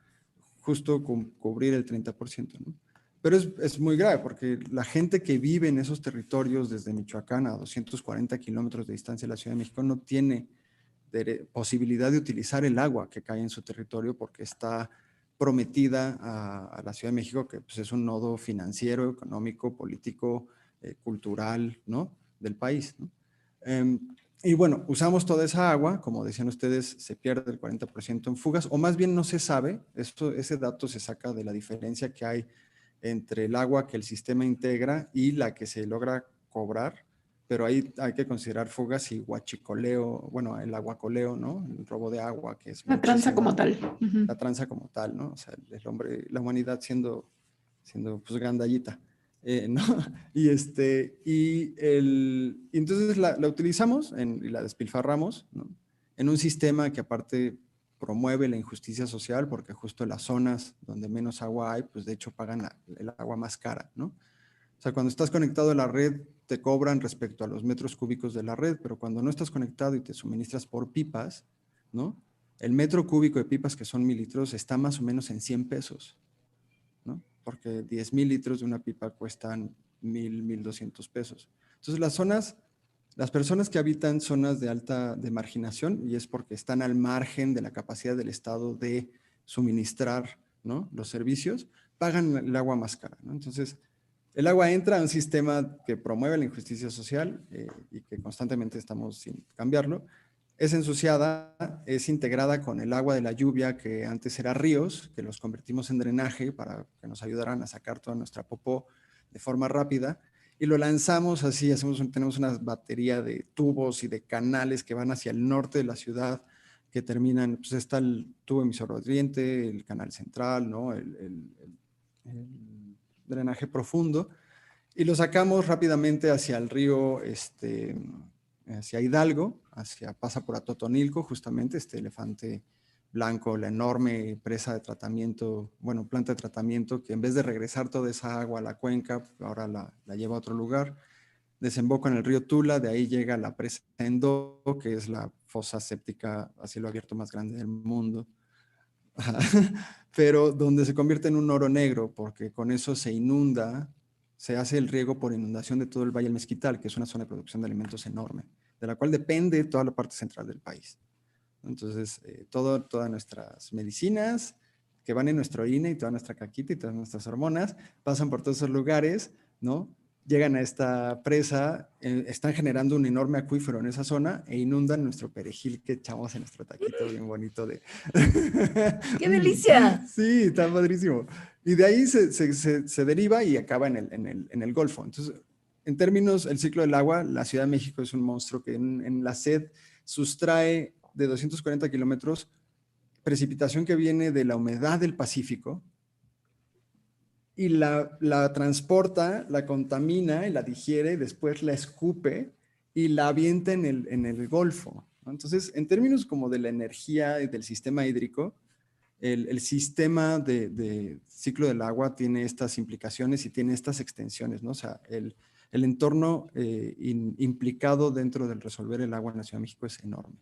justo cubrir el 30%, ¿no? Pero es muy grave porque la gente que vive en esos territorios desde Michoacán a 240 kilómetros de distancia de la Ciudad de México no tiene posibilidad de utilizar el agua que cae en su territorio porque está prometida a la Ciudad de México, que pues, es un nodo financiero, económico, político, cultural, ¿no? Del país, ¿no? Y bueno, usamos toda esa agua, como decían ustedes, se pierde el 40% en fugas, o más bien no se sabe. Ese dato se saca de la diferencia que hay entre el agua que el sistema integra y la que se logra cobrar, pero ahí hay que considerar fugas y huachicoleo, bueno, el aguacoleo, ¿no? El robo de agua, que es La tranza como tal. la tranza como tal, ¿no? O sea, el hombre, la humanidad siendo pues gandallita, ¿no? Y entonces la utilizamos y la despilfarramos, ¿no? En un sistema que aparte promueve la injusticia social, porque justo en las zonas donde menos agua hay, pues de hecho pagan el agua más cara, ¿no? O sea, cuando estás conectado a la red, te cobran respecto a los metros cúbicos de la red, pero cuando no estás conectado y te suministras por pipas, ¿no? El metro cúbico de pipas, que son 1,000 litros, está más o menos en 100 pesos, ¿no? Porque 10,000 litros de una pipa cuestan 1,200 pesos. Entonces, las personas que habitan zonas de marginación, y es porque están al margen de la capacidad del Estado de suministrar, ¿no? Los servicios, pagan el agua más cara, ¿no? Entonces, el agua entra a un sistema que promueve la injusticia social y que constantemente estamos sin cambiarlo. Es ensuciada, es integrada con el agua de la lluvia, que antes era ríos, que los convertimos en drenaje para que nos ayudaran a sacar toda nuestra popó de forma rápida, y lo lanzamos así. Tenemos una batería de tubos y de canales que van hacia el norte de la ciudad, que terminan, pues está el tubo emisor oriente, el canal central, ¿no? El drenaje profundo, y lo sacamos rápidamente hacia el río, hacia Hidalgo, pasa por Atotonilco, justamente este elefante blanco, la enorme presa de tratamiento, bueno, planta de tratamiento, que en vez de regresar toda esa agua a la cuenca, ahora la lleva a otro lugar. Desemboca en el río Tula, de ahí llega a la presa Endo, que es la fosa séptica a cielo abierto más grande del mundo. Pero donde se convierte en un oro negro, porque con eso se inunda, se hace el riego por inundación de todo el Valle del Mezquital, que es una zona de producción de alimentos enorme, de la cual depende toda la parte central del país. Entonces, todas nuestras medicinas que van en nuestra orina y toda nuestra caquita y todas nuestras hormonas pasan por todos esos lugares, ¿no? Llegan a esta presa, están generando un enorme acuífero en esa zona e inundan nuestro perejil que echamos en nuestro taquito bien bonito de... ¡Qué delicia! Sí, está padrísimo. Y de ahí se deriva y acaba en el Golfo. Entonces, en términos, el ciclo del agua, la Ciudad de México es un monstruo que en la sed sustrae de 240 kilómetros precipitación que viene de la humedad del Pacífico, y la transporta, la contamina y la digiere, y después la escupe y la avienta en el Golfo, ¿no? Entonces, en términos como de la energía y del sistema hídrico, el sistema de ciclo del agua tiene estas implicaciones y tiene estas extensiones, ¿no? O sea, el entorno implicado dentro del resolver el agua en la Ciudad de México es enorme.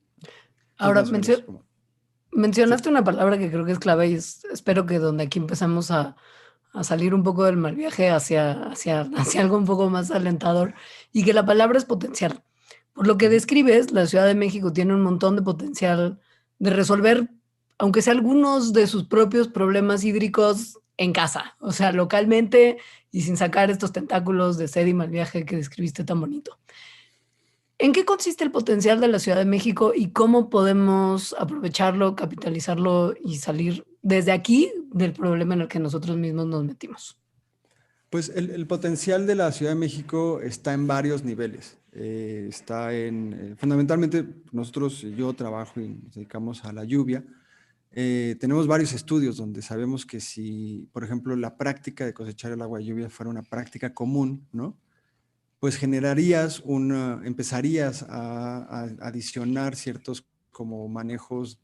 Ahora, mencionaste Sí. una palabra que creo que es clave, y espero que donde aquí empezamos a salir un poco del mal viaje hacia algo un poco más alentador, y que la palabra es potencial. Por lo que describes, la Ciudad de México tiene un montón de potencial de resolver, aunque sea algunos de sus propios problemas hídricos en casa, o sea, localmente, y sin sacar estos tentáculos de sed y mal viaje que describiste tan bonito. ¿En qué consiste el potencial de la Ciudad de México y cómo podemos aprovecharlo, capitalizarlo y salir desde aquí del problema en el que nosotros mismos nos metimos? Pues el potencial de la Ciudad de México está en varios niveles. Fundamentalmente nosotros, yo trabajo y nos dedicamos a la lluvia. Tenemos varios estudios donde sabemos que si, por ejemplo, la práctica de cosechar el agua de lluvia fuera una práctica común, ¿no? Pues empezarías a adicionar ciertos como manejos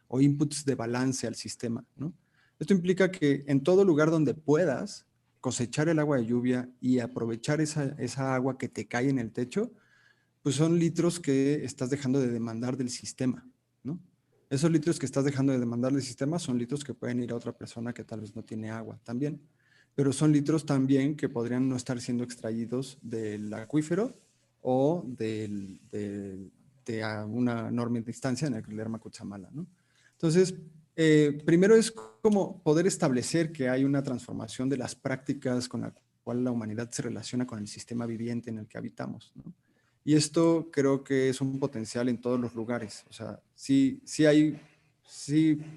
o inputs de balance al sistema, ¿no? Esto implica que en todo lugar donde puedas cosechar el agua de lluvia y aprovechar esa agua que te cae en el techo, pues son litros que estás dejando de demandar del sistema, ¿no? Esos litros que estás dejando de demandar del sistema son litros que pueden ir a otra persona que tal vez no tiene agua también, pero son litros también que podrían no estar siendo extraídos del acuífero o de una enorme distancia en el Lerma Cutzamala, ¿no? Entonces, primero es como poder establecer que hay una transformación de las prácticas con la cual la humanidad se relaciona con el sistema viviente en el que habitamos, ¿no? Y esto creo que es un potencial en todos los lugares. O sea, sí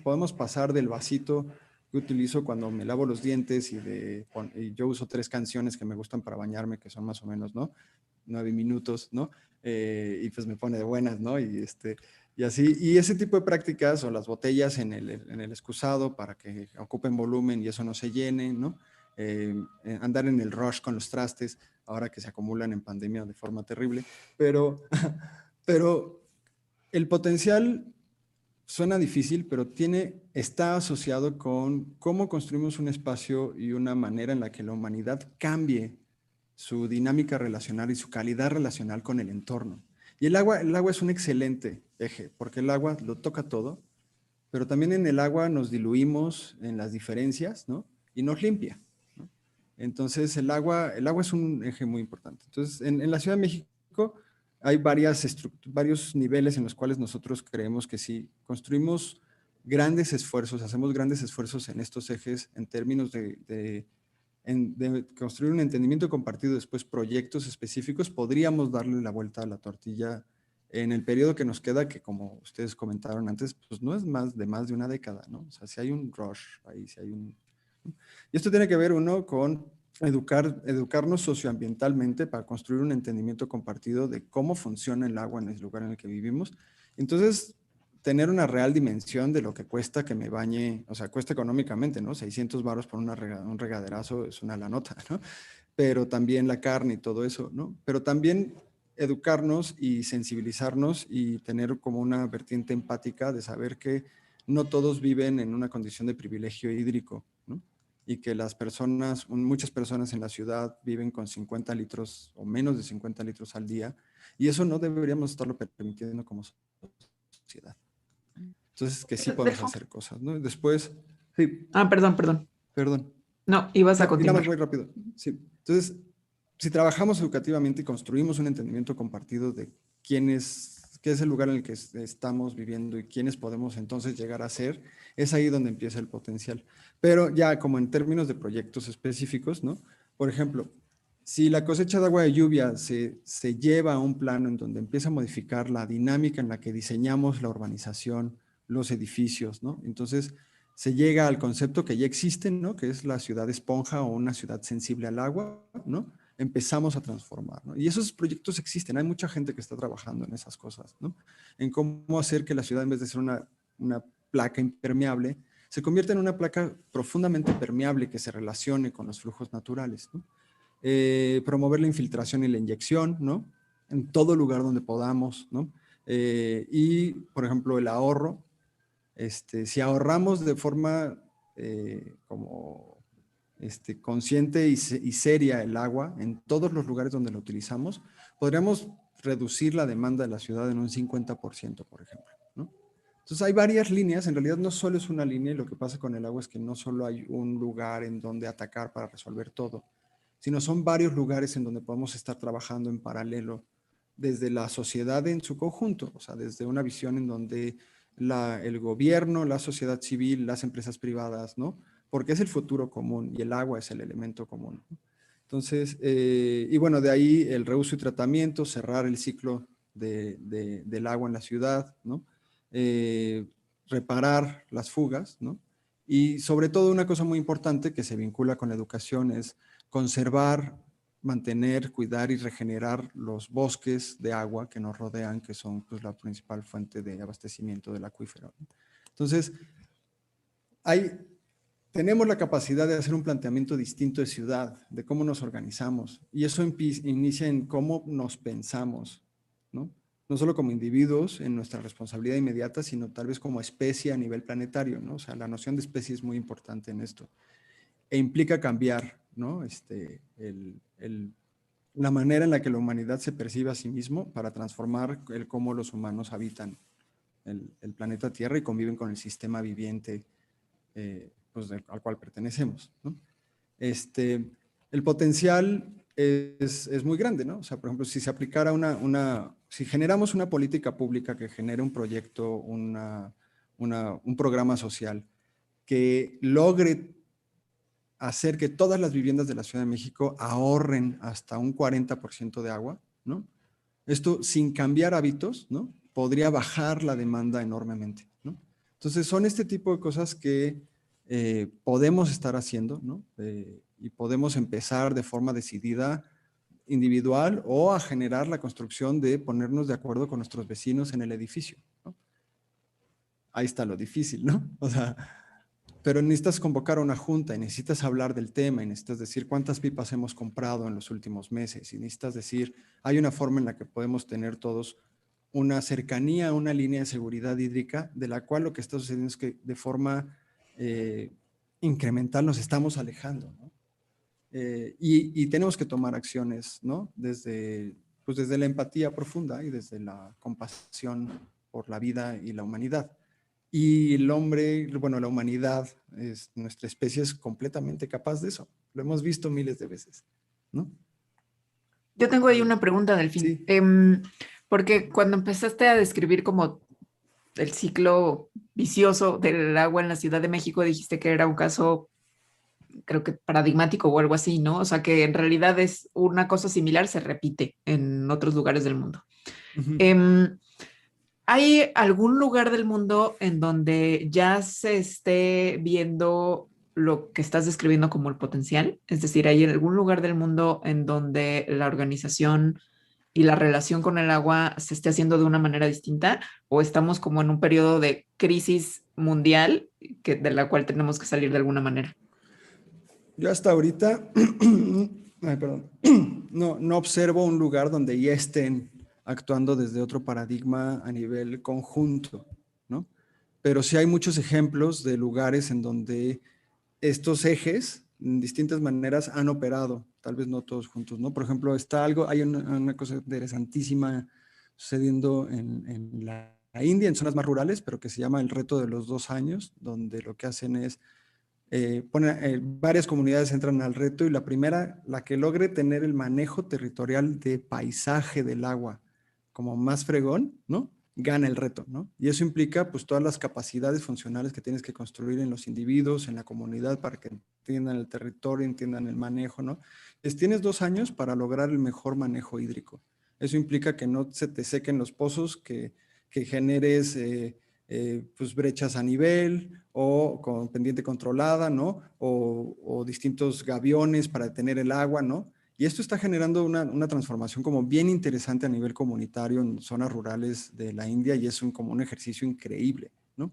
podemos pasar del vasito que utilizo cuando me lavo los dientes y yo uso 3 canciones que me gustan para bañarme, que son más o menos, ¿no? 9 minutos, ¿no? Y pues me pone de buenas, ¿no? Y así, y ese tipo de prácticas o las botellas en el excusado para que ocupen volumen y eso no se llene, ¿no? Andar en el rush con los trastes, ahora que se acumulan en pandemia de forma terrible, pero, pero el potencial suena difícil, pero está asociado con cómo construimos un espacio y una manera en la que la humanidad cambie su dinámica relacional y su calidad relacional con el entorno. Y el agua es un excelente eje, porque el agua lo toca todo, pero también en el agua nos diluimos en las diferencias, ¿no? Y nos limpia, ¿no? Entonces el agua es un eje muy importante. Entonces en la Ciudad de México hay varios niveles en los cuales nosotros creemos que si construimos grandes esfuerzos, hacemos grandes esfuerzos en estos ejes en términos de construir un entendimiento compartido, después proyectos específicos, podríamos darle la vuelta a la tortilla en el periodo que nos queda, que como ustedes comentaron antes, pues no es más de una década, ¿no? O sea, si hay un rush ahí, si hay un... ¿no? Y esto tiene que ver, uno, con educarnos socioambientalmente para construir un entendimiento compartido de cómo funciona el agua en el lugar en el que vivimos. Entonces, tener una real dimensión de lo que cuesta que me bañe, o sea, cuesta económicamente, ¿no? 600 varos por un regaderazo es una la nota, ¿no? Pero también la carne y todo eso, ¿no? Pero también educarnos y sensibilizarnos y tener como una vertiente empática de saber que no todos viven en una condición de privilegio hídrico, ¿no? Y que muchas personas en la ciudad viven con 50 litros o menos de 50 litros al día, y eso no deberíamos estarlo permitiendo como sociedad. Entonces, que sí podemos hacer cosas, ¿no? Después, sí, perdón. No, ibas a No, y nada continuar. más muy rápido. Sí. Entonces, si trabajamos educativamente y construimos un entendimiento compartido de qué es el lugar en el que estamos viviendo y quiénes podemos entonces llegar a ser, es ahí donde empieza el potencial. Pero ya como en términos de proyectos específicos, ¿no? Por ejemplo, si la cosecha de agua de lluvia se lleva a un plano en donde empieza a modificar la dinámica en la que diseñamos la urbanización, los edificios, ¿no? Entonces se llega al concepto que ya existe, ¿no? Que es la ciudad esponja o una ciudad sensible al agua, ¿no? Empezamos a transformar, ¿no? Y esos proyectos existen, hay mucha gente que está trabajando en esas cosas, ¿no? En cómo hacer que la ciudad, en vez de ser una placa impermeable, se convierta en una placa profundamente permeable que se relacione con los flujos naturales, ¿no? Promover la infiltración y la inyección, ¿no? En todo lugar donde podamos, ¿no? Y, por ejemplo, el ahorro. Si ahorramos de forma como consciente y seria el agua en todos los lugares donde lo utilizamos, podríamos reducir la demanda de la ciudad en un 50%, por ejemplo, ¿no? Entonces hay varias líneas, en realidad no solo es una línea, y lo que pasa con el agua es que no solo hay un lugar en donde atacar para resolver todo, sino son varios lugares en donde podemos estar trabajando en paralelo desde la sociedad en su conjunto, o sea, desde una visión en donde el gobierno, la sociedad civil, las empresas privadas, ¿no? Porque es el futuro común y el agua es el elemento común, ¿no? Entonces, y bueno, de ahí el reuso y tratamiento, cerrar el ciclo del agua en la ciudad, ¿no? Reparar las fugas, ¿no? Y sobre todo una cosa muy importante que se vincula con la educación es conservar, mantener, cuidar y regenerar los bosques de agua que nos rodean, que son pues, la principal fuente de abastecimiento del acuífero. Entonces, tenemos la capacidad de hacer un planteamiento distinto de ciudad, de cómo nos organizamos, y eso inicia en cómo nos pensamos, ¿no? No solo como individuos en nuestra responsabilidad inmediata, sino tal vez como especie a nivel planetario, ¿no? O sea, la noción de especie es muy importante en esto, e implica cambiar, ¿no? La manera en la que la humanidad se percibe a sí mismo para transformar el cómo los humanos habitan el planeta Tierra y conviven con el sistema viviente pues, al cual pertenecemos, ¿no? El potencial es muy grande, ¿no? O sea, por ejemplo, si se aplicara si generamos una política pública que genere un proyecto, un programa social que logre hacer que todas las viviendas de la Ciudad de México ahorren hasta un 40% de agua, ¿no? Esto sin cambiar hábitos, ¿no? Podría bajar la demanda enormemente, ¿no? Entonces son este tipo de cosas que podemos estar haciendo, ¿no? Y podemos empezar de forma decidida, individual, o a generar la construcción de ponernos de acuerdo con nuestros vecinos en el edificio, ¿no? Ahí está lo difícil, ¿no? O sea, pero necesitas convocar a una junta y necesitas hablar del tema y necesitas decir cuántas pipas hemos comprado en los últimos meses y necesitas decir, hay una forma en la que podemos tener todos una cercanía a una línea de seguridad hídrica de la cual lo que está sucediendo es que de forma incremental nos estamos alejando, ¿no? Y tenemos que tomar acciones, ¿no? Pues desde la empatía profunda y desde la compasión por la vida y la humanidad. Y el hombre, bueno, la humanidad, nuestra especie es completamente capaz de eso. Lo hemos visto miles de veces, ¿no? Yo tengo ahí una pregunta, Delfín. Sí. Porque cuando empezaste a describir como el ciclo vicioso del agua en la Ciudad de México, dijiste que era un caso, creo que paradigmático o algo así, ¿no? O sea, que en realidad es una cosa similar, se repite en otros lugares del mundo. Uh-huh. ¿Hay algún lugar del mundo en donde ya se esté viendo lo que estás describiendo como el potencial? Es decir, ¿hay algún lugar del mundo en donde la organización y la relación con el agua se esté haciendo de una manera distinta? ¿O estamos como en un periodo de crisis mundial de la cual tenemos que salir de alguna manera? Yo hasta ahorita, ay, perdón, no observo un lugar donde ya estén actuando desde otro paradigma a nivel conjunto, ¿no? Pero sí hay muchos ejemplos de lugares en donde estos ejes, en distintas maneras, han operado, tal vez no todos juntos, ¿no? Por ejemplo, hay una cosa interesantísima sucediendo en la India, en zonas más rurales, pero que se llama el reto de los 2 años, donde lo que hacen es varias comunidades entran al reto y la primera, la que logre tener el manejo territorial de paisaje del agua como más fregón, ¿no? Gana el reto, ¿no? Y eso implica pues todas las capacidades funcionales que tienes que construir en los individuos, en la comunidad, para que entiendan el territorio, entiendan el manejo, ¿no? Tienes 2 años para lograr el mejor manejo hídrico. Eso implica que no se te sequen los pozos, que generes pues brechas a nivel o con pendiente controlada, ¿no? O distintos gaviones para detener el agua, ¿no? Y esto está generando una transformación como bien interesante a nivel comunitario en zonas rurales de la India y es como un ejercicio increíble, ¿no?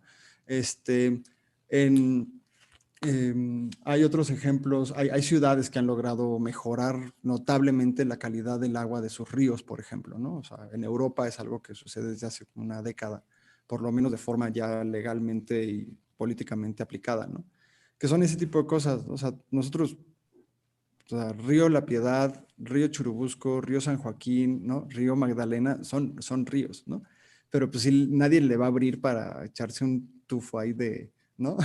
Hay otros ejemplos, hay ciudades que han logrado mejorar notablemente la calidad del agua de sus ríos, por ejemplo, ¿no? O sea, en Europa es algo que sucede desde hace una década, por lo menos de forma ya legalmente y políticamente aplicada, ¿no? Que son ese tipo de cosas, ¿no? O sea, nosotros, o sea, Río La Piedad, Río Churubusco, Río San Joaquín, ¿no? Río Magdalena, son ríos, ¿no? Pero pues sí, nadie le va a abrir para echarse un tufo ahí ¿no?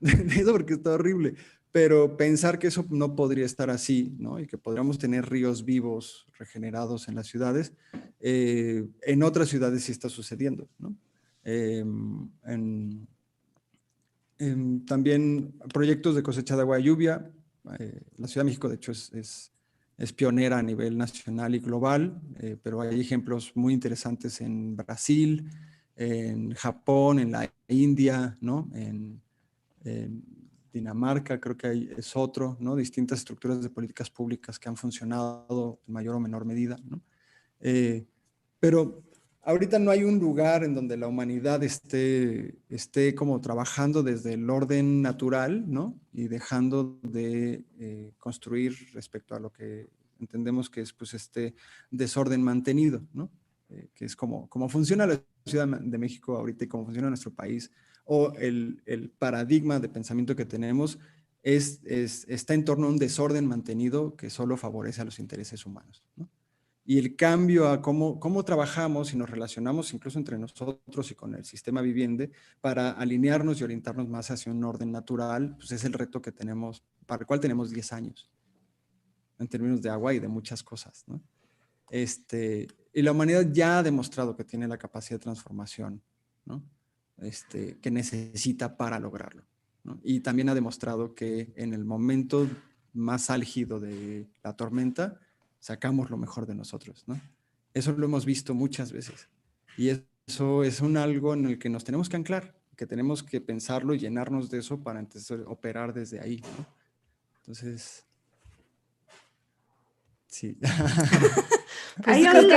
De eso porque está horrible. Pero pensar que eso no podría estar así, ¿no? Y que podríamos tener ríos vivos, regenerados en las ciudades, en otras ciudades sí está sucediendo, ¿no? También proyectos de cosecha de agua de lluvia. La Ciudad de México, de hecho, es es pionera a nivel nacional y global, pero hay ejemplos muy interesantes en Brasil, en Japón, en la India, ¿no? En Dinamarca creo que es otro, ¿no? Distintas estructuras de políticas públicas que han funcionado en mayor o menor medida, ¿no? Pero ahorita no hay un lugar en donde la humanidad esté como trabajando desde el orden natural, ¿no? Y dejando de construir respecto a lo que entendemos que es pues este desorden mantenido, ¿no? Que es como funciona la Ciudad de México ahorita y cómo funciona nuestro país, o el paradigma de pensamiento que tenemos está en torno a un desorden mantenido que solo favorece a los intereses humanos, ¿no? Y el cambio a cómo trabajamos y nos relacionamos incluso entre nosotros y con el sistema viviente para alinearnos y orientarnos más hacia un orden natural, pues es el reto que tenemos, para el cual tenemos 10 años, en términos de agua y de muchas cosas, ¿no? Y la humanidad ya ha demostrado que tiene la capacidad de transformación, ¿no? Que necesita para lograrlo, ¿no? Y también ha demostrado que en el momento más álgido de la tormenta, sacamos lo mejor de nosotros, ¿no? Eso lo hemos visto muchas veces. Y eso es algo en el que nos tenemos que anclar, que tenemos que pensarlo y llenarnos de eso para entonces operar desde ahí, ¿no? Entonces, sí. Pues creo que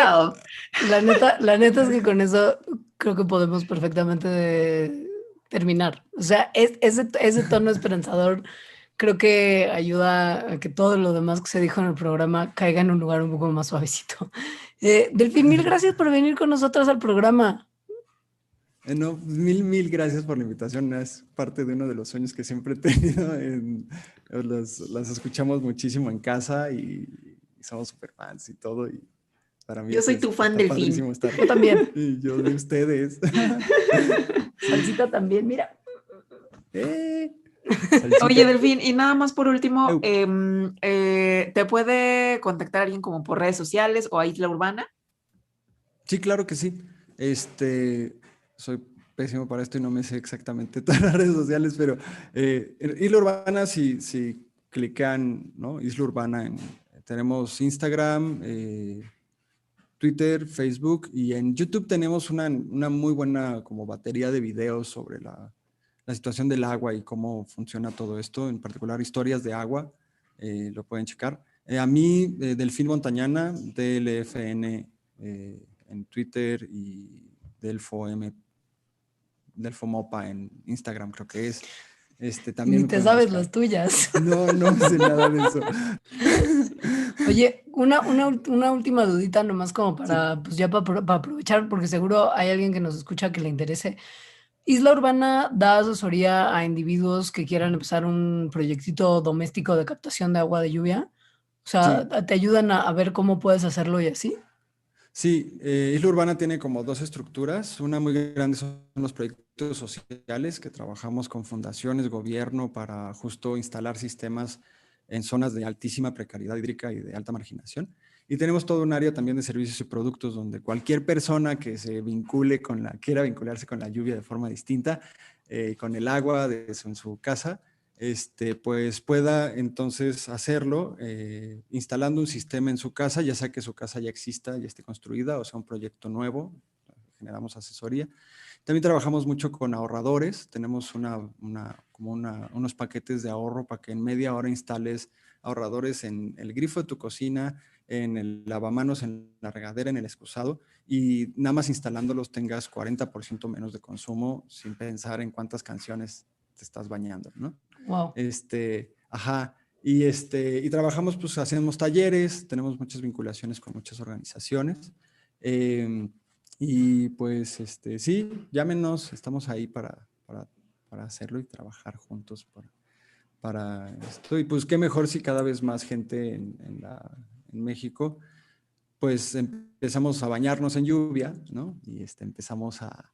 la neta es que con eso creo que podemos perfectamente terminar. O sea, ese tono esperanzador creo que ayuda a que todo lo demás que se dijo en el programa caiga en un lugar un poco más suavecito. Delfín, mil gracias por venir con nosotros al programa. No, mil gracias por la invitación. Es parte de uno de los sueños que siempre he tenido. Las escuchamos muchísimo en casa y somos súper fans y todo. Y para mí yo soy tu fan, Delfín. Yo también. Y yo de ustedes. Salsita también, mira. Oye, Delfín, y nada más por último, ¿te puede contactar alguien como por redes sociales o a Isla Urbana? Sí, claro que sí. Soy pésimo para esto y no me sé exactamente todas las redes sociales, pero Isla Urbana, si clican, ¿no? Isla Urbana, tenemos Instagram, Twitter, Facebook, y en YouTube tenemos una muy buena como batería de videos sobre la situación del agua y cómo funciona todo esto, en particular historias de agua, lo pueden checar. A mí, Delfín Montañana, DLFN, en Twitter, y Delfo Mopa en Instagram, creo que es. También ni te sabes buscar las tuyas. No sé nada de eso. Oye, una última dudita nomás como para, sí, pues ya para aprovechar, porque seguro hay alguien que nos escucha que le interese. ¿Isla Urbana da asesoría a individuos que quieran empezar un proyectito doméstico de captación de agua de lluvia? O sea, sí, ¿te ayudan a ver cómo puedes hacerlo y así? Sí, Isla Urbana tiene como dos estructuras. Una muy grande son los proyectos sociales, que trabajamos con fundaciones, gobierno, para justo instalar sistemas en zonas de altísima precariedad hídrica y de alta marginación. Y tenemos todo un área también de servicios y productos donde cualquier persona que se quiera vincularse con la lluvia de forma distinta, con el agua en su casa, pues pueda entonces hacerlo instalando un sistema en su casa, ya sea que su casa ya exista, ya esté construida, o sea, un proyecto nuevo. Generamos asesoría. También trabajamos mucho con ahorradores. Tenemos unos paquetes de ahorro para que en media hora instales ahorradores en el grifo de tu cocina, en el lavamanos, en la regadera, en el excusado, y nada más instalándolos tengas 40% menos de consumo sin pensar en cuántas canciones te estás bañando, ¿no? Wow. Ajá. Y trabajamos, pues hacemos talleres, tenemos muchas vinculaciones con muchas organizaciones. Y pues, sí, llámenos, estamos ahí para hacerlo y trabajar juntos para esto. Y pues qué mejor si cada vez más gente en México, pues empezamos a bañarnos en lluvia, ¿no? Y empezamos a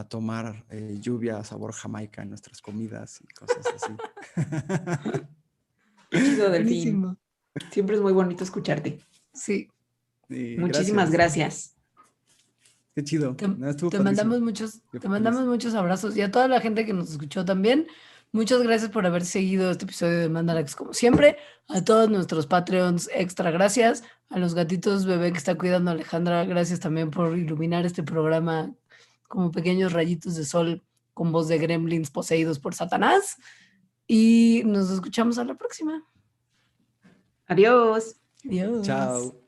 tomar lluvia sabor Jamaica en nuestras comidas y cosas así. Qué chido, Delfín. Siempre es muy bonito escucharte. Sí. Muchísimas gracias. Qué chido. Te mandamos muchos abrazos, y a toda la gente que nos escuchó también, Muchas gracias por haber seguido este episodio de Mandarax como siempre. A todos nuestros Patreons, extra gracias. A los gatitos bebé que está cuidando Alejandra, gracias también por iluminar este programa como pequeños rayitos de sol con voz de gremlins poseídos por Satanás. Y nos escuchamos a la próxima. Adiós. Adiós. Chao.